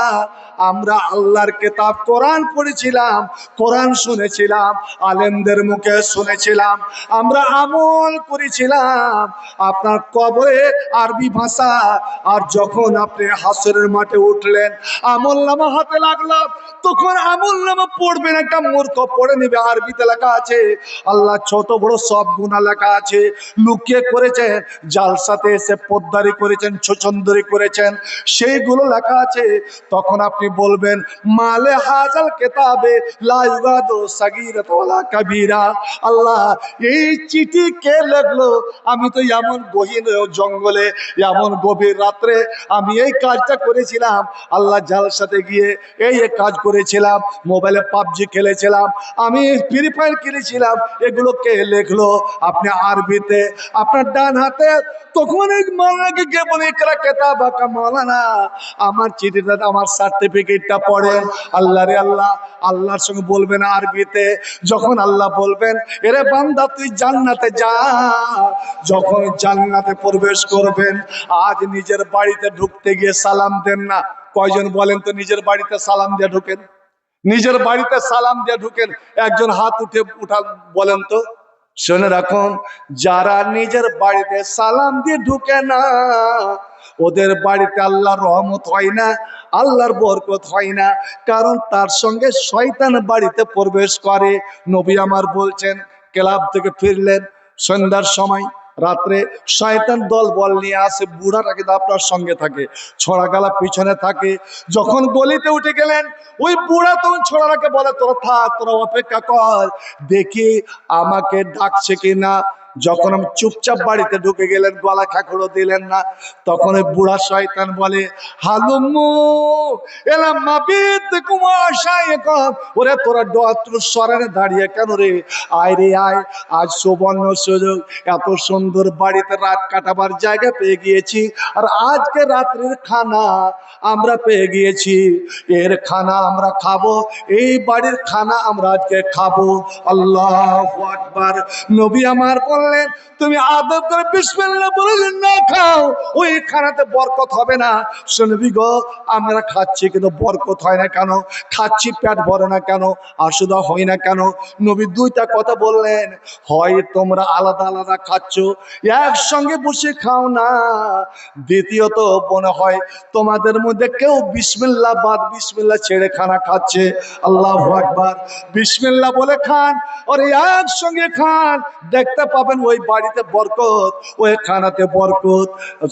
আমরা আল্লাহর কিতাব কোরআন পড়েছিলাম, কোরআন শুনেছিলাম, আলেমদের মুখে শুনেছিলাম, আমরা আমল করেছিলাম। আপনার কবরে আরবি ভাষা, আর যখন আপনি হাসরের মাঠে উঠলেন আমল নামা হাতে লাগলো, তখন আমল নামা পড়বেন, একটা মূর্খ পড়ে নেবে, আরবিতে লেখা আছে আল্লাহ ছোট বড় সব গুনাহ লেখা আছে, লুকিয়ে করেছেন, জালসাতে এসে পদ্দারি করেছেন, ছোচন্দরি করেছেন, সেইগুলো লেখা আছে। তখন আপনি বলবেন মালে হাজাল কিতাবে লা ইউগাদু সাগীরাত ওয়ালা কাবীরা, আল্লাহ এই চিঠি কে লিখলো? আমি তো এমন গহীন জঙ্গলে, এমন গভীর রাত্রে আমি এই কাজটা করেছিলাম, আল্লাহ জালসাতে গিয়ে এই কাজ করেছিলাম, মোবাইলে পাবজি খেলেছিলাম, আমি ফ্রি ফায়ার খেলেছিলাম, এগুলো কে লিখলো? আপনি আরবিতে আপনার ডান হাতে, তখন এই মাওলানাকে গিয়ে বলে ইকরা কিতাবাকা মাওলানা, আমার চিঠিটা আমার সার্টিফিকেটটা পড়েন। আল্লাহ রে আল্লাহ, আল্লাহর সঙ্গে বলবেন আরবিতে, যখন আল্লাহ বলবেন এরে বান্দা তুই জান্নাতে যা, যখন জান্নাতে প্রবেশ করবেন, আজ নিজের বাড়িতে ঢুকতে গিয়ে সালাম দেন না। কয়জন বলেন তো নিজের বাড়িতে সালাম দিয়ে ঢুকেন? নিজের বাড়িতে সালাম দিয়ে ঢুকেন? একজন হাত উঠা বলেন তো। শুনে রাখুন, যারা নিজের বাড়িতে সালাম দিয়ে ঢুকে না, ওদের বাড়িতে আল্লাহর রহমত হয় না, আল্লাহর বরকত হয় না, কারণ তার সঙ্গে শয়তান বাড়িতে প্রবেশ করে। নবী আমার বলছেন, ক্লাব থেকে ফিরলেন সন্ধ্যার সময়, রাত্রে শয়তান দল বল নিয়ে আসে, বুড়াটা কিন্তু আপনার সঙ্গে থাকে, ছোড়া গালা পিছনে থাকে। যখন গলিতে উঠে গেলেন, ওই বুড়া তখন ছোড়াটাকে বলে তোরা থাক, তোরা অপেক্ষা কর, দেখি আমাকে ডাকছে কিনা। যখন আমি চুপচাপ বাড়িতে ঢুকে গেলেন, গলা খাঁকড়ো দিলেন না, তখন ওই বুড়া শয়তান বলে হালুমু এলাম মাবিত কুমাশায়কম, ওরে তোরা ডতুর সরানে দাঁড়িয়ে কেন রে, আয় রে আয়, আজ সুবর্ণ সুযোগ, এত সুন্দর বাড়িতে রাত কাটাবার জায়গা পেয়ে গিয়েছি, আর আজকে রাত্রির খানা আমরা পেয়ে গিয়েছি, এর খানা আমরা খাবো, এই বাড়ির খানা আমরা আজকে খাবো। আল্লাহু আকবার। নবী আমার বললেন তুমি আদব করে বিসমিল্লাহ বলে না খাও, ওই খানাতে বরকত হবে না। শুনবি গো, আমরা খাচ্ছি কিন্তু বরকত হয় না কেন? খাচ্ছি পেট ভরে না কেন? আসুদা হয় না কেন? নবী দুইটা কথা বললেন, হয় তোমরা আলাদা আলাদা খাচ্ছ, একসঙ্গে বসে খাও না, দ্বিতীয়ত মনে হয় তোমাদের মধ্যে কেউ বিসমিল্লাহ বাদ বিসমিল্লাহ ছেড়ে খানা খাচ্ছে। আল্লাহু আকবার। বিসমিল্লাহ বলে খান, আর একসঙ্গে খান, দেখতে পাবেন ওই বাড়িতে বরকত, ওই খানাতে বরকত।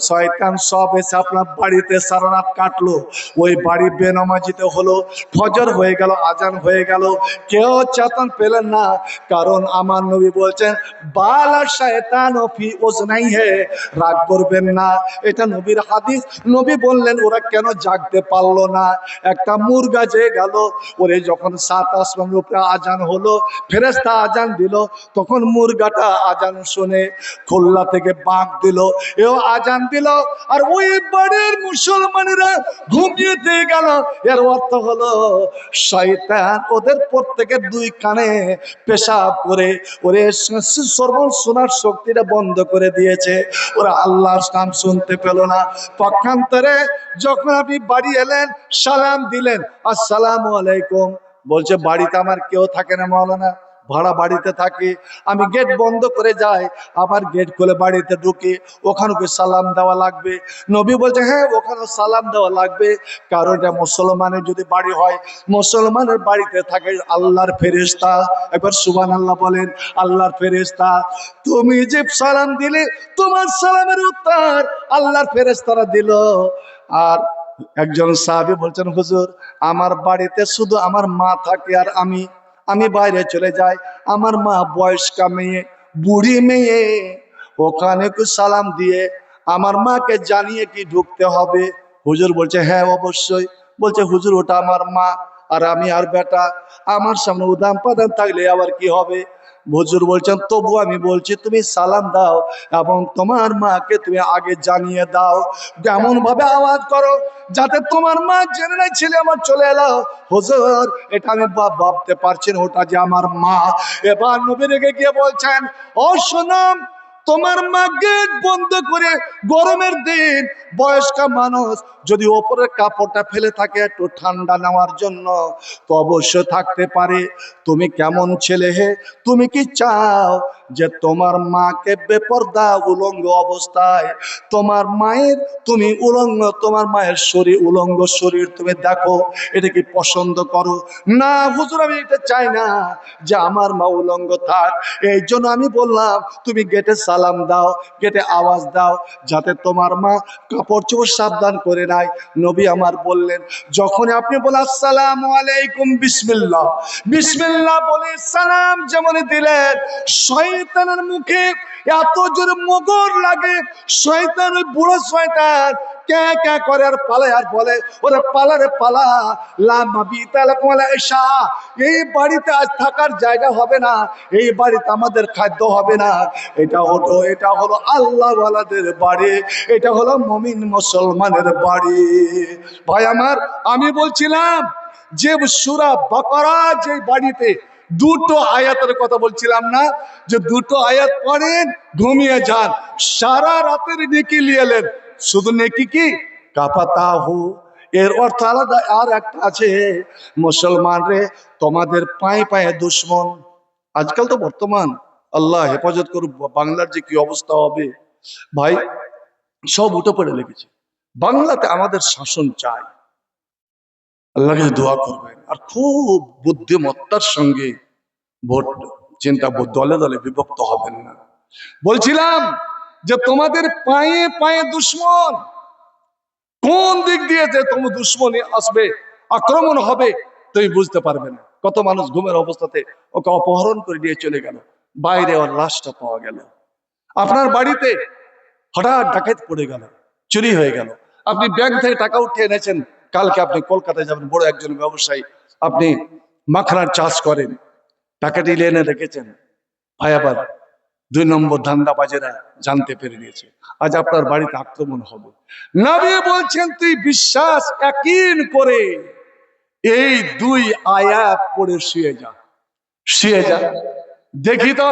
শয়তান সব এসে আপনার বাড়িতে সারা রাত কাটলো, ওই বাড়ি বেনামাজিতে হলো, ফজর হয়ে গেল, আজান হয়ে গেল, কেউ চেতন পেলেন না, কারণ আমার নবী বলছেন বালা শয়তান ফি উজনাই হে, রাগ করবেন না, এটা নবীর হাদিস। নবী বললেন ওরা কেন জাগতে পারলো না? একটা মুরগা জেগে গেল, ওরে যখন 7 আসমানের উপরে আজান হলো, ফেরেশতা আজান দিল, তখন মুরগাটা আজান শুনে খুলনা থেকে বাঁক দিল, এ আজান দিল আর ওই বাড়ির মুসলমানেরা ঘুমিয়ে দিয়ে গেল। এর অর্থ হলো শয়তান ওদের প্রত্যেকের দুই কানে পেশাব করে ওরে শ্রবণ শোনার শক্তিটা বন্ধ করে দিয়েছে। ওরা আল্লাহর নাম শুনতে পেল না। পক্ষান্তরে যখন আপনি বাড়ি এলেন, সালাম দিলেন, আসসালামু আলাইকুম, বলছে বাড়িতে আমার কেউ থাকে না মাওলানা, ভাড়া বাড়িতে থাকি, আমি গেট বন্ধ করে যাই, আবার গেট খুলে বাড়িতে ঢুকি, ওখানে কি সালাম দেওয়া লাগবে? নবী বলছে হ্যাঁ, ওখানে সালাম দেওয়া লাগবে, কারণ এটা মুসলমানের যদি বাড়ি হয়, মুসলমানের বাড়িতে থাকে আল্লাহর ফেরেশতা। একবার সুবহানাল্লাহ বলেন। আল্লাহর ফেরেশতা, তুমি যে সালাম দিলে তোমার সালামের উত্তর আল্লাহর ফেরেশতারা দিল। আর একজন সাহাবী বলছেন, হুজুর আমার বাড়িতে শুধু আমার মা থাকে আর আমি বাইরে চলে যাই, আমার মা বয়স্কা মেয়ে, বুড়ি মেয়ে, ওখানে একটু সালাম দিয়ে আমার মাকে জানিয়ে কি ঢুকতে হবে? হুজুর বলছে হ্যাঁ অবশ্যই। বলছে হুজুর ওটা আমার মা আর আমি আর বেটা, আমার সামনে উদাম পাদান থাকলে আবার কি হবে? হুজুর বলছেন তবু আমি বলছি তুমি সালাম দাও এবং তোমার মাকে তুমি আগে জানিয়ে দাও, এমন ভাবে আওয়াজ করো যাতে তোমার মা জেনে নাই ছেলে আমার চলে এলো। হুজুর এটা আমি ভাবতে পারছি না ওটা যে আমার মা। এবার নবী রেগে গিয়ে বলছেন, ও সোনাম, তোমার মা গেট বন্ধ করে, গরমের দিন বয়স্কা মানুষ যদি ওপরের কাপড়টা ফেলে থাকে একটু ঠান্ডা নেওয়ার জন্য, তো অবশ্যই থাকতে পারে। তুমি কেমন ছেলে হে, তুমি কি চাও যে তোমার মাকে বেপরদা উলঙ্গ অবস্থায় তোমার মায়ের তুমি উলঙ্গ, তোমার মায়ের শরীর উলঙ্গ শরীর তুমি দেখো, এটা কি পছন্দ করো? না হুজুর আমি এটা চাই না যে আমার মা উলঙ্গ থাক। এই জন্য আমি বললাম তুমি গেটে সালাম দাও, গেটে আওয়াজ দাও যাতে তোমার মা কাপড় চোপড় সাবধান করে নেয়। নবী আমার বললেন যখন আপনি বলেন আসসালামু আলাইকুম বিসমিল্লাহ, বিসমিল্লাহ বলে সালাম যেমন দিলেন, শয়তানের মুখে এত জোরে মোগর লাগে, শয়তান ওই বুড়ো শয়তান কে কে করে আর পালায় আর বলে ওরে পালা রে পালা, এই বাড়িতে আজ থাকার জায়গা হবে না, এই বাড়িতে আমাদের খাদ্য হবে না। এটা হলো আল্লাহ ওয়ালাদের বাড়ি, এটা হলো মুমিন মুসলমানের বাড়ি। ভাই আমার, আমি বলছিলাম যে সূরা বাকারা যে বাড়িতে দুটো আয়াতের কথা বলছিলাম না, যে দুটো আয়াত পড়েন ঘুমিয়ে যান, সারা রাতের নেকি নিয়ে এলেন। শুধু নেকি কি কাফাতাহু, এর অর্থ আলাদা আর একটা আছে, মুসলমান রে তোমাদের পায়ে পায়ে দুশ্মন। আজকাল তো বর্তমান আল্লাহ হেফাজত করুক, বাংলার যে কি অবস্থা হবে ভাই, সব উঠে পড়ে লেগেছে। বাংলাতে আমাদের শাসন চাই, আল্লাহকে দোয়া করবেন আর খুব বুদ্ধিমত্তার সঙ্গে ভোট চিন্তা, দলে দলে বিভক্ত হবেন না। বলছিলাম যে তোমাদের পায়ে পায়ে দুশ্মন, কোন দিক দিয়ে যে তোমার দুশ্মনী আসবে, আক্রমণ হবে তুমি বুঝতে পারবে না। কত মানুষ ঘুমের অবস্থাতে ওকে অপহরণ করে নিয়ে চলে গেল, বাইরে ওর লাশটা পাওয়া গেল। আপনার বাড়িতে হঠাৎ ডাকাত পড়ে গেল, চুরি হয়ে গেল, আপনি ব্যাংক থেকে টাকা উঠিয়ে এনেছেন, কালকে আপনি কলকাতায় যাবেন, বড় একজন ব্যবসায়ী, আপনি মাখনার চাষ করেন, টাকাটি এনে রেখেছেন, ভাই আবার 2 নম্বর ধান্দাবাজেরা জানতে পেরে নিয়েছে, আজ আপনার বাড়িতে আক্রমণ হবে। নবী বলছেন তুই বিশ্বাস ইয়াকিন করে এই 2 আয়াত পড়ে শুয়ে যা, শুয়ে যা। দেখি তো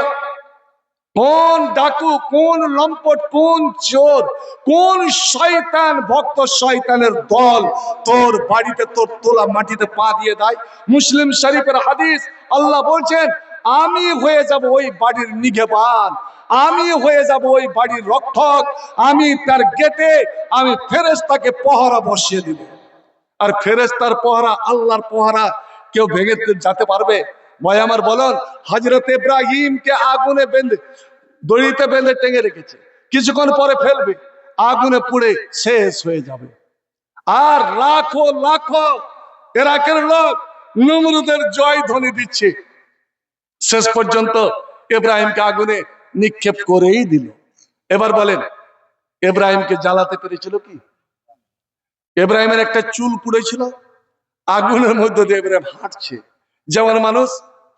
কোন ডাকু, কোন লম্পট, কোন চোর, কোন শয়তান ভক্ত শয়তানের দল তোর বাড়িতে তোর তোলা মাটিতে পা দিয়ে দেয়। মুসলিম শরীফের হাদিস, আল্লাহ বলছেন আমি হয়ে যাব ওই বাড়ির নিগেবান, আমি হয়ে যাব ওই বাড়ির রক্ষক, আমি তার গেটে আমি ফেরেশতাকে পহরা বসিয়ে দিব। আর ফেরেশতার পহরা, আল্লাহর পহরা কেউ ভেঙে যেতে পারবে? ভাই আমার বলুন, হযরত ইব্রাহিমকে আগুনে বেঁধে, দড়িতে বেঁধে টেঙে রেখেছে, কিছুক্ষণ পরে ফেলবে, আগুনে পুড়ে শেষ হয়ে যাবে। আর লাখো লাখো ইরাকের লোক নমরুদের জয় ধ্বনি দিচ্ছে, শেষ পর্যন্ত ইব্রাহিমকে আগুনে নিক্ষেপ করেই দিল। এবার বলেন ইব্রাহিমকে জ্বালাতে পেরেছিল কি? ইব্রাহিমের একটা চুল পুড়েছিল, আগুনের মধ্যে দিয়ে ইব্রাহিম হাঁটছে, যেমন মানুষ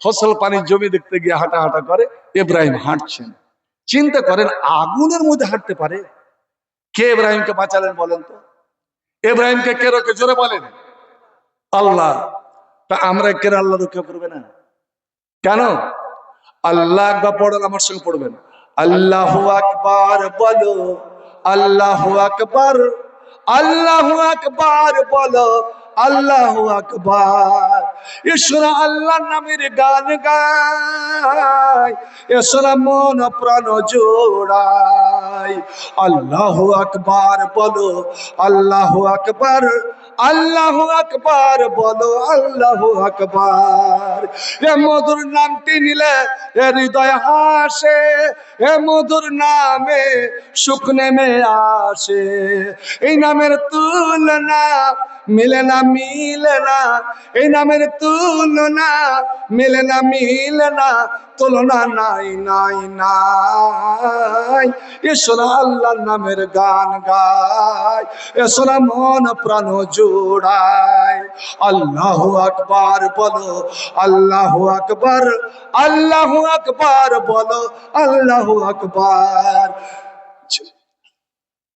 ফসল পানির জমি দেখতে গিয়ে হাঁটা হাঁটা করে, ইব্রাহিম হাঁটছেন। চিন্তা করেন আগুনের মধ্যে হাঁটতে পারে। কে ইব্রাহিমকে বাঁচালেন বলেন তো? ইব্রাহিমকে কে রক্ষা, জোরে বলেন? আল্লাহ। তা আমরা কেন আল্লাহ রক্ষা করবে না? কেন? আল্লাহ একবার পড়েন, আমার সঙ্গে পড়বেন। আল্লাহু আকবার বলো, আল্লাহু আকবার, আল্লাহু আকবার বলো, আল্লাহু আকবার। ঈশ্বর আল্লাহর নামের গান গায়, ঈশ্বর মন প্রাণ জোড়ায়। আল্লাহু আকবার বলো, আল্লাহু আকবার, আল্লাহু আকবার বলো, আল্লাহু আকবার। এ মধুর নামটি নিলে এ হৃদয় হাসে, এ মধুর নামে সুখ নেমে আসে। এই নামের তুলনা মিলে না, মিলে না। এই নামের তুলনা মিলে না, মিলে না। তুলনা নাই, নাই, নাই। ঈশ্বর আল্লাহর নামের গান গায়, ঈশ্বর মন প্রাণ জোড়ায়। আল্লাহু আকবার বলো, আল্লাহু আকবার, আল্লাহু আকবার বলো, আল্লাহু আকবার।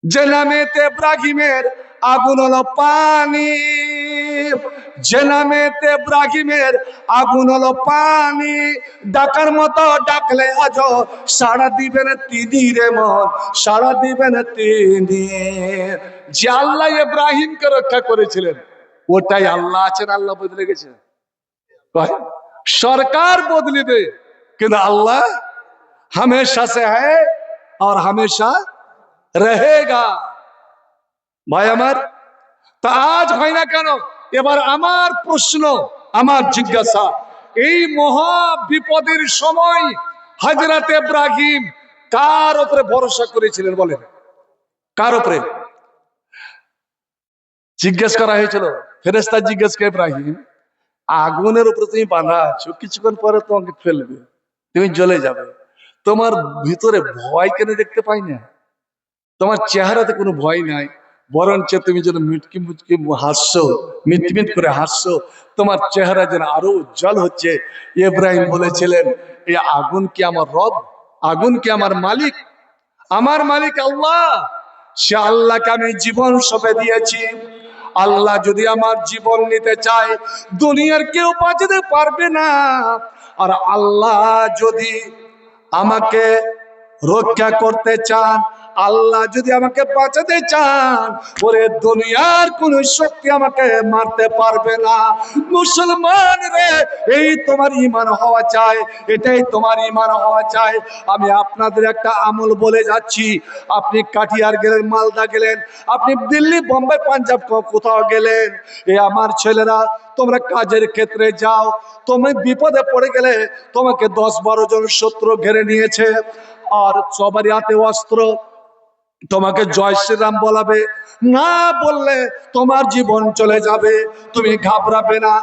যে নামেতে ইব্রাহিমের আগুন হলো পানি, যে নামেতে ইব্রাহিমের আগুন হলো পানি, ডাকার মতো ডাকলে আজ সাড়া দিবেন তিনি রে মন, সাড়া দিবেন তিনি। যে আল্লাহ ইব্রাহিমকে রক্ষা করেছিলেন ওটাই আল্লাহ আছেন। আল্লাহ বদলে গেছে? সরকার বদলিবে কিন্তু আল্লাহ हमेशा से है और हमेशा रहेगा। ভাই আমার, তা আজ হয় না কেন? এবার আমার প্রশ্ন, আমার জিজ্ঞাসা, এই মহা বিপদের সময় হযরত ইব্রাহিম কার উপরে ভরসা করেছিলেন বলেন? কার উপরে জিজ্ঞেস করা হয়েছিল? ফেরেশতা জিজ্ঞেস করে, ইব্রাহিম আগুনের উপরে তুমি বাঁধা আছো, কিছুক্ষণ পরে তোমাকে ফেলবে, তুমি জ্বলে যাবে, তোমার ভিতরে ভয় কেন দেখতে পাই না? তোমার চেহারাতে কোনো ভয় নাই, বরঞ্চ তুমি যেন মিটকি মুটকি হাসছো, মিটমিট করে হাসছো, তোমার চেহারা যেন আরো উজ্জ্বল হচ্ছে। ইব্রাহিম বলেছিলেন, এই আগুন কি আমার রব? আগুন কি আমার মালিক? আমার মালিক আল্লাহ। সে আল্লাহকে আমি জীবন সঁপে দিয়েছি। আল্লাহ যদি আমার জীবন নিতে চায় দুনিয়ার কেউ বাঁচাতে পারবে না। আর আল্লাহ যদি আমাকে রক্ষা করতে চান, আল্লাহ যদি আমাকে বাঁচাতে চান, ওরে দুনিয়ার কোন শক্তি আমাকে মারতে পারবে না। মুসলমান রে, এই তোমার ঈমান হওয়া চাই, এটাই তোমার ঈমান হওয়া চাই। আমি আপনাদের একটা আমল বলে যাচ্ছি। আপনি কাঠিয়ার গেলেন, মালদা গেলেন, আপনি দিল্লি, বোম্বে, পাঞ্জাব কোথাও গেলেন, এ আমার ছেলেরা, তোমরা কাজের ক্ষেত্রে যাও, তুমি বিপদে পড়ে গেলে তোমাকে 10-12 জন শত্রু ঘিরে নিয়েছে, আর সবারই হাতে অস্ত্র, তোমাকে জয় শ্রীরাম বলাবে, না বললে তোমার জীবন চলে যাবে, তুমি ঘাবড়াবে না।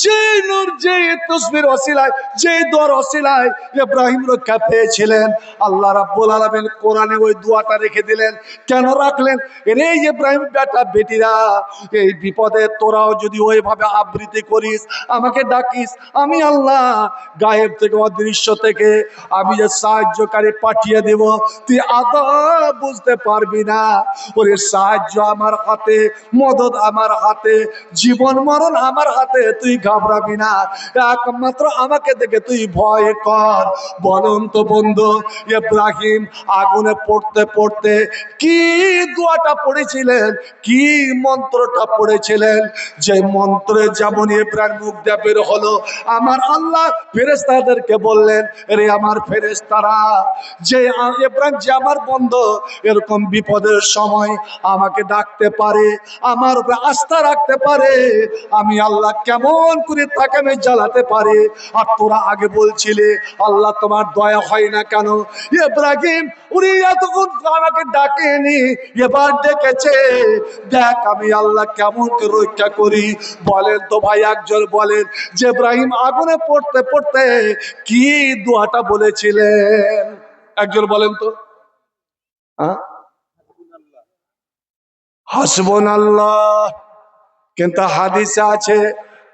যে নূর, যে তসবির ওসিলায়, যে দোয়ার ওসিলায় ইব্রাহিম রক্ষা পেয়েছিলেন, আল্লাহ রাব্বুল আলামিন কোরআনে ওই দোয়াটা রেখে দিলেন। কেন রাখলেন? রে ইব্রাহিম বেটা বেটিরা, এই বিপদে তোরাও যদি ওইভাবে আবৃত্তি করিস, আমাকে ডাকিস, আমি আল্লাহ গায়েব থেকে, অদৃশ্য থেকে আমি যে সাহায্যকারী পাঠিয়ে দেব, তুই আদৌ বুঝতে পারবি না। ওরে সাহায্য আমার হাতে, মদদ আমার হাতে, জীবন মরণ আমার হাতে, তুই ঘাবড়াবি না। একমাত্র আমাকে দেখে তুই ভয় কর। বলুন তো বন্ধু, ইব্রাহিম আগুনে পড়তে পড়তে কি দোয়াটা পড়েছিলেন, কি মন্ত্রটা পড়েছিলেন? যে মন্ত্রে যেমন ইব্রাহিম মুখ দিয়ে বের হলো, আমার আল্লাহ ফেরেশতাদেরকে বললেন, রে আমার ফেরেশতারা, যে ইব্রাহিম যে আমার বন্ধু, এরকম বিপদের সময় আমাকে ডাকতে পারে, আমার উপরে আস্থা রাখতে পারে, আমি আল্লাহ কেমন করে তাকে আমি জ্বালাতে পারি। আর তোরা আগে বলছিলে আল্লাহ তোমার দয়া হয় না কেন? ইব্রাহিম উনি এতক্ষণ আমাকে ডাকেনি, এবার ডেকেছে, দেখ আমি আল্লাহ কেমন করে রক্ষা করি। বলেন তো ভাই, একজন বলেন যে ইব্রাহিম আগুনে পড়তে পড়তে কি দোয়াটা বলেছিলেন? একজন বলেন তো। হাসবুনাল্লাহ। কিন্তু হাদিসে আছে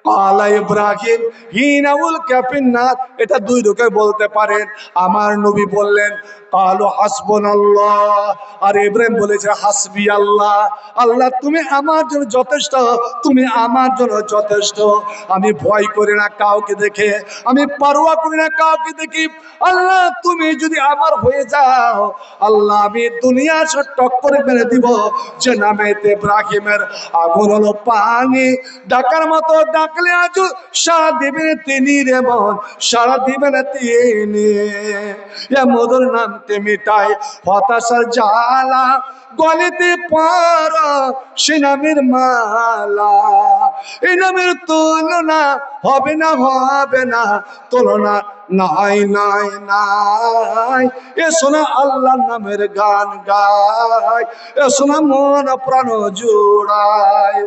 কালা ইব্রাহিম হিনা উলকিয়া ফিন্নার, এটা দুই রূপে বলতে পারেন। আমার নবী বললেন কালু হাসবুনাল্লাহ, আর ইব্রাহিম বলেছে হাসবি আল্লাহ। আল্লাহ তুমি আমার জন্য যথেষ্ট, তুমি আমার জন্য যথেষ্ট। আমি ভয় করি না কাউকে দেখে, আমি পারোয়া করি না কাউকে দেখি। আল্লাহ তুমি যদি আমার হয়ে যাও, আল্লাহ আমি দুনিয়ার সাথে টক্করে মেরে দিব। যে নামে ইব্রাহিমের আগুন হলো পানি, ডাকার মতো ডাকলে আজ সারা দিবেন তিনি রে মন, সারা দিবেন তিনি। এ মধুর নামতে মিটায় হতাশার জ্বালা, গলিতে পার সে নামের মালা। এই নামের তুলনা হবে না, হবে না তুলনা, নাই নাই নাই। এ শোনা আল্লাহর নামের গান গায়, এ শোনা মন প্রাণ জুড়ায়।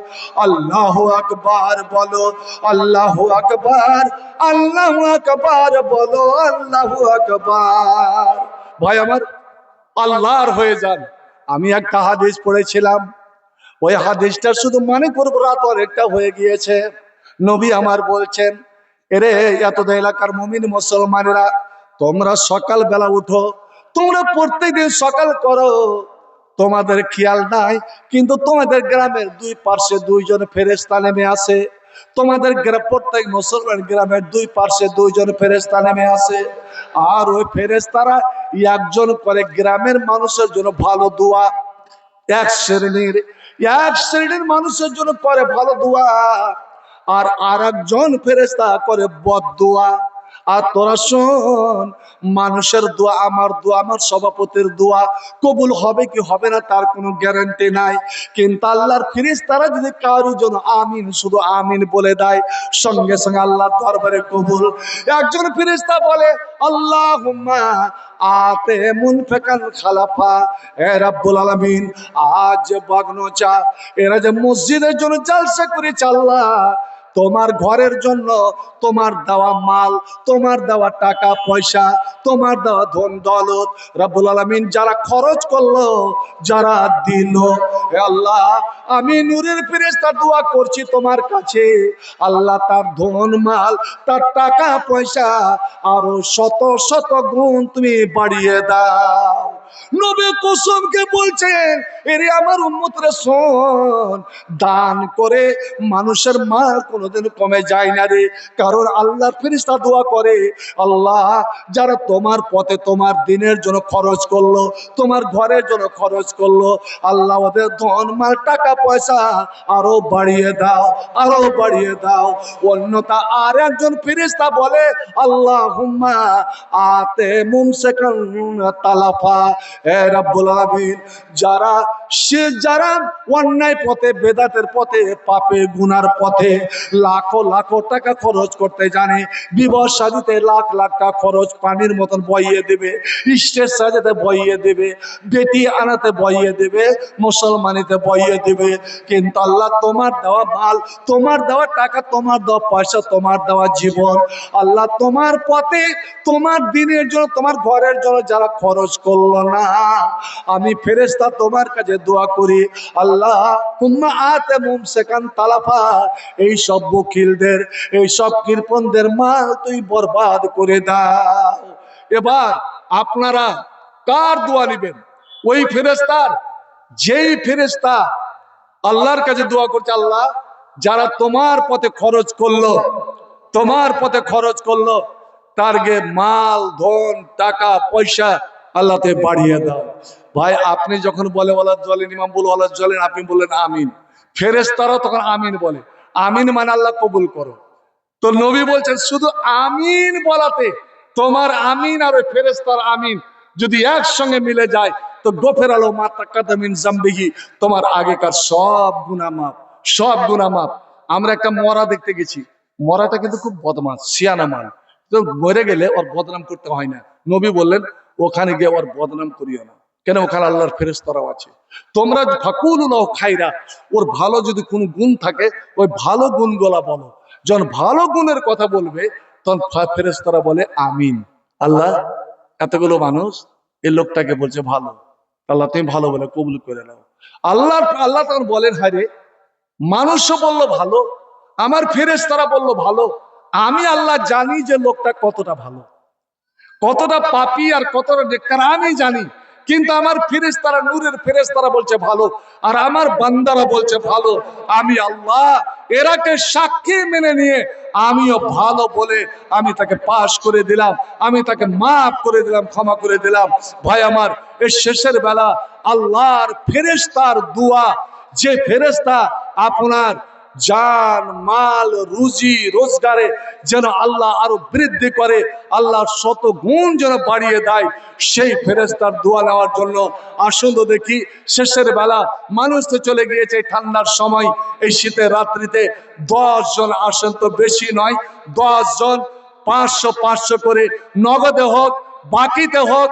আল্লাহু আকবার বলো, আল্লাহু আকবার, আল্লাহু আকবার বলো, আল্লাহু আকবার। ভাই আমার, আল্লাহর হয়ে যান। আমি একটা হাদিস পড়েছিলাম, ওই হাদিসটা শুধু মানে করবো, রাত অনেকটা হয়ে গিয়েছে। নবী আমার বলছেন, এরে এত এলাকার মুমিন মুসলমানেরা, তোমরা সকাল বেলা উঠো, তোমরা প্রত্যেকদিন সকাল করো, তোমাদের খেয়াল নাই কিন্তু তোমাদের গ্রামের দুই পার্শ্বে দুইজন ফেরেশতা নেমে আসে। তোমাদের প্রত্যেক মুসলমান গ্রামের দুই পার্শ্বে দুইজন ফেরেশতা নেমে আসে। আর ওই ফেরেশতারা একজন করে গ্রামের মানুষের জন্য ভালো দোয়া, এক শ্রেণীর মানুষের জন্য করে ভালো দোয়া, আর আরেকজন ফেরেশতা করে বদদোয়া। আর তোরা শোন, মানুষের দোয়া, আমার দোয়া, আমার সভাপতির দোয়া কবুল হবে কি হবে না তার কোনো গ্যারান্টি নাই, কিন্তু আল্লাহর ফেরেশতারা যদি কারো জন্য আমিন, শুধু আমিন বলে দেয়, সঙ্গে সঙ্গে আল্লাহর দরবারে কবুল। একজন ফেরেশতা বলে আল্লাহুম্মা আতে মুনফিকান খালাফা, এ রাব্বুল আলামিন, আজ বাগনোচা এরা যে মসজিদের জন্য জালসা করেছে, আল্লাহ তোমার ঘরের জন্য তোমার দেওয়া মাল, তোমার দেওয়া টাকা পয়সা, তোমার দেওয়া ধন দৌলত, রব্বুল আলামিন যারা খরচ করলো, যারা দিল, হে আল্লাহ আমি নূরের ফেরেশতা দোয়া করছি তোমার কাছে, আল্লাহ তার ধন মাল, তার টাকা পয়সা আরো শত শত গুণ তুমি বাড়িয়ে দাও। নবী কসমকে বলছেন, এরে আমার উম্মতরা শোন, দান করে মানুষের মাল কোনোদিন কমে যায় না রে। কারণ আল্লাহর ফেরেশতা দোয়া করে, আল্লাহ যারা তোমার পথে তোমার দিনের জন্য খরচ করলো, তোমার ঘরের জন্য খরচ করলো, আল্লাহ ওদের ধন মাল টাকা পয়সা আরো বাড়িয়ে দাও, আরো বাড়িয়ে দাও। অন্যতা আর একজন ফেরেশতা বলে আল্লাহুম্মা আতে মুমসিকান তালাফা, হে রাব্বুল আলামিন যারা অন্যায় পথে, বেদাতের পথে, পাপে গুনার পথে লাখো লাখো টাকা খরচ করতে জানে, বিবাহ শাদীতে লাখ লাখ টাকা খরচ পানির মতন বইয়ে দেবে, স্টেজ সাজাতে বইয়ে দেবে, বেটি আনাতে বইয়ে দেবে, মুসলমানিতে বইয়ে দেবে, কিন্তু আল্লাহ তোমার দেওয়া মাল, তোমার দেওয়া টাকা, তোমার দেওয়া পয়সা, তোমার দেওয়া জীবন, আল্লাহ তোমার পথে তোমার দিনের জন্য, তোমার ঘরের জন্য যারা খরচ করলো না, আমি ফেরেশতা তোমার কাছে দোয়া করি, আল্লাহ হুম্মা আতে মুমসিকান তালাফা, এই সব বকিলদের, এই সব কৃপণদের মাল তুই বরবাদ করে দাও। এবার আপনারা কার দোয়া নেবেন? ওই ফেরেশতার, যেই ফেরেশতা আল্লাহর কাছে দোয়া করছে, আল্লাহ যারা তোমার পথে খরচ করলো, তোমার পথে খরচ করলো, তার গে মাল ধন টাকা পয়সা আল্লাহ তে বাড়িয়ে দাও। ভাই আপনি যখন বলে ওয়ালা জলেন, ইমাম বলে ওয়ালা জলেন, আপনি বললেন আমিন, ফেরেশতারা তখন আমিন বলে, আমিন মানে আল্লাহ কবুল করো। তো নবী বলছেন শুধু আমিন বলাতে, তোমার আমিন আর ওই ফেরেশতার আমিন যদি একসঙ্গে মিলে যায়, তো গোফের আলো মা তাকাদ্দাম মিন জামবিহি, তোমার আগেকার সব গুনাহ মাফ, সব গুনাহ মাফ। আমরা একটা মরা দেখতে গেছি, মরাটা কিন্তু খুব বদমাশ, শিয়ানা মাল, তো মরে গেলে ওর বদনাম করতে হয় না। নবী বললেন ওখানে গিয়ে ওর বদনাম করিও না, কেন ওখানে আল্লাহর ফেরেশতারাও আছে। তোমরা ফাকুলু লাহু খাইরা, ওর ভালো যদি কোনো গুণ থাকে ওই ভালো গুণগুলা বলো। যখন ভালো গুণের কথা বলবে তখন ফেরেশতারা বলে আমিন। আল্লাহ এতগুলো মানুষ এই লোকটাকে বলছে ভালো, আল্লাহ তুমি ভালো বলে কবুল করে নাও। আল্লাহ তখন বলেন, হায় রে মানুষও বললো ভালো, আমার ফেরেশতারা বলল ভালো। আমি আল্লাহ জানি যে লোকটা কতটা ভালো, কতটা পাপী আর কতটা নেককার আমি জানি, কিন্তু আমার ফেরেশতারা, নূরের ফেরেশতারা বলছে ভালো, আর আমার বান্দারা বলছে ভালো। আমি আল্লাহ এরাকে সাক্ষী মেনে নিয়ে আমিও ভালো বলে আমি তাকে পাশ করে দিলাম, আমি তাকে মাফ করে দিলাম, ক্ষমা করে দিলাম। ভাই আমার, এই শেষের বেলা আল্লাহর ফেরেশতার দোয়া, যে ফেরেশতা আপনার জান মাল রুজি রোজগারে যেন আল্লাহ আরো বৃদ্ধি করে, আল্লাহর শত গুণ যেন বাড়িয়ে দেয়, সেই ফেরেশতার দোয়া নেওয়ার জন্য আসুন তো দেখি। শেষের বেলা মানুষ তো চলে গিয়েছে ঠান্ডার সময়, এই শীতের রাত্রিতে 10 জন আসেন, তো বেশি নয়, 10 জন 500 500 করে, নগদে হোক বাকিতে হোক,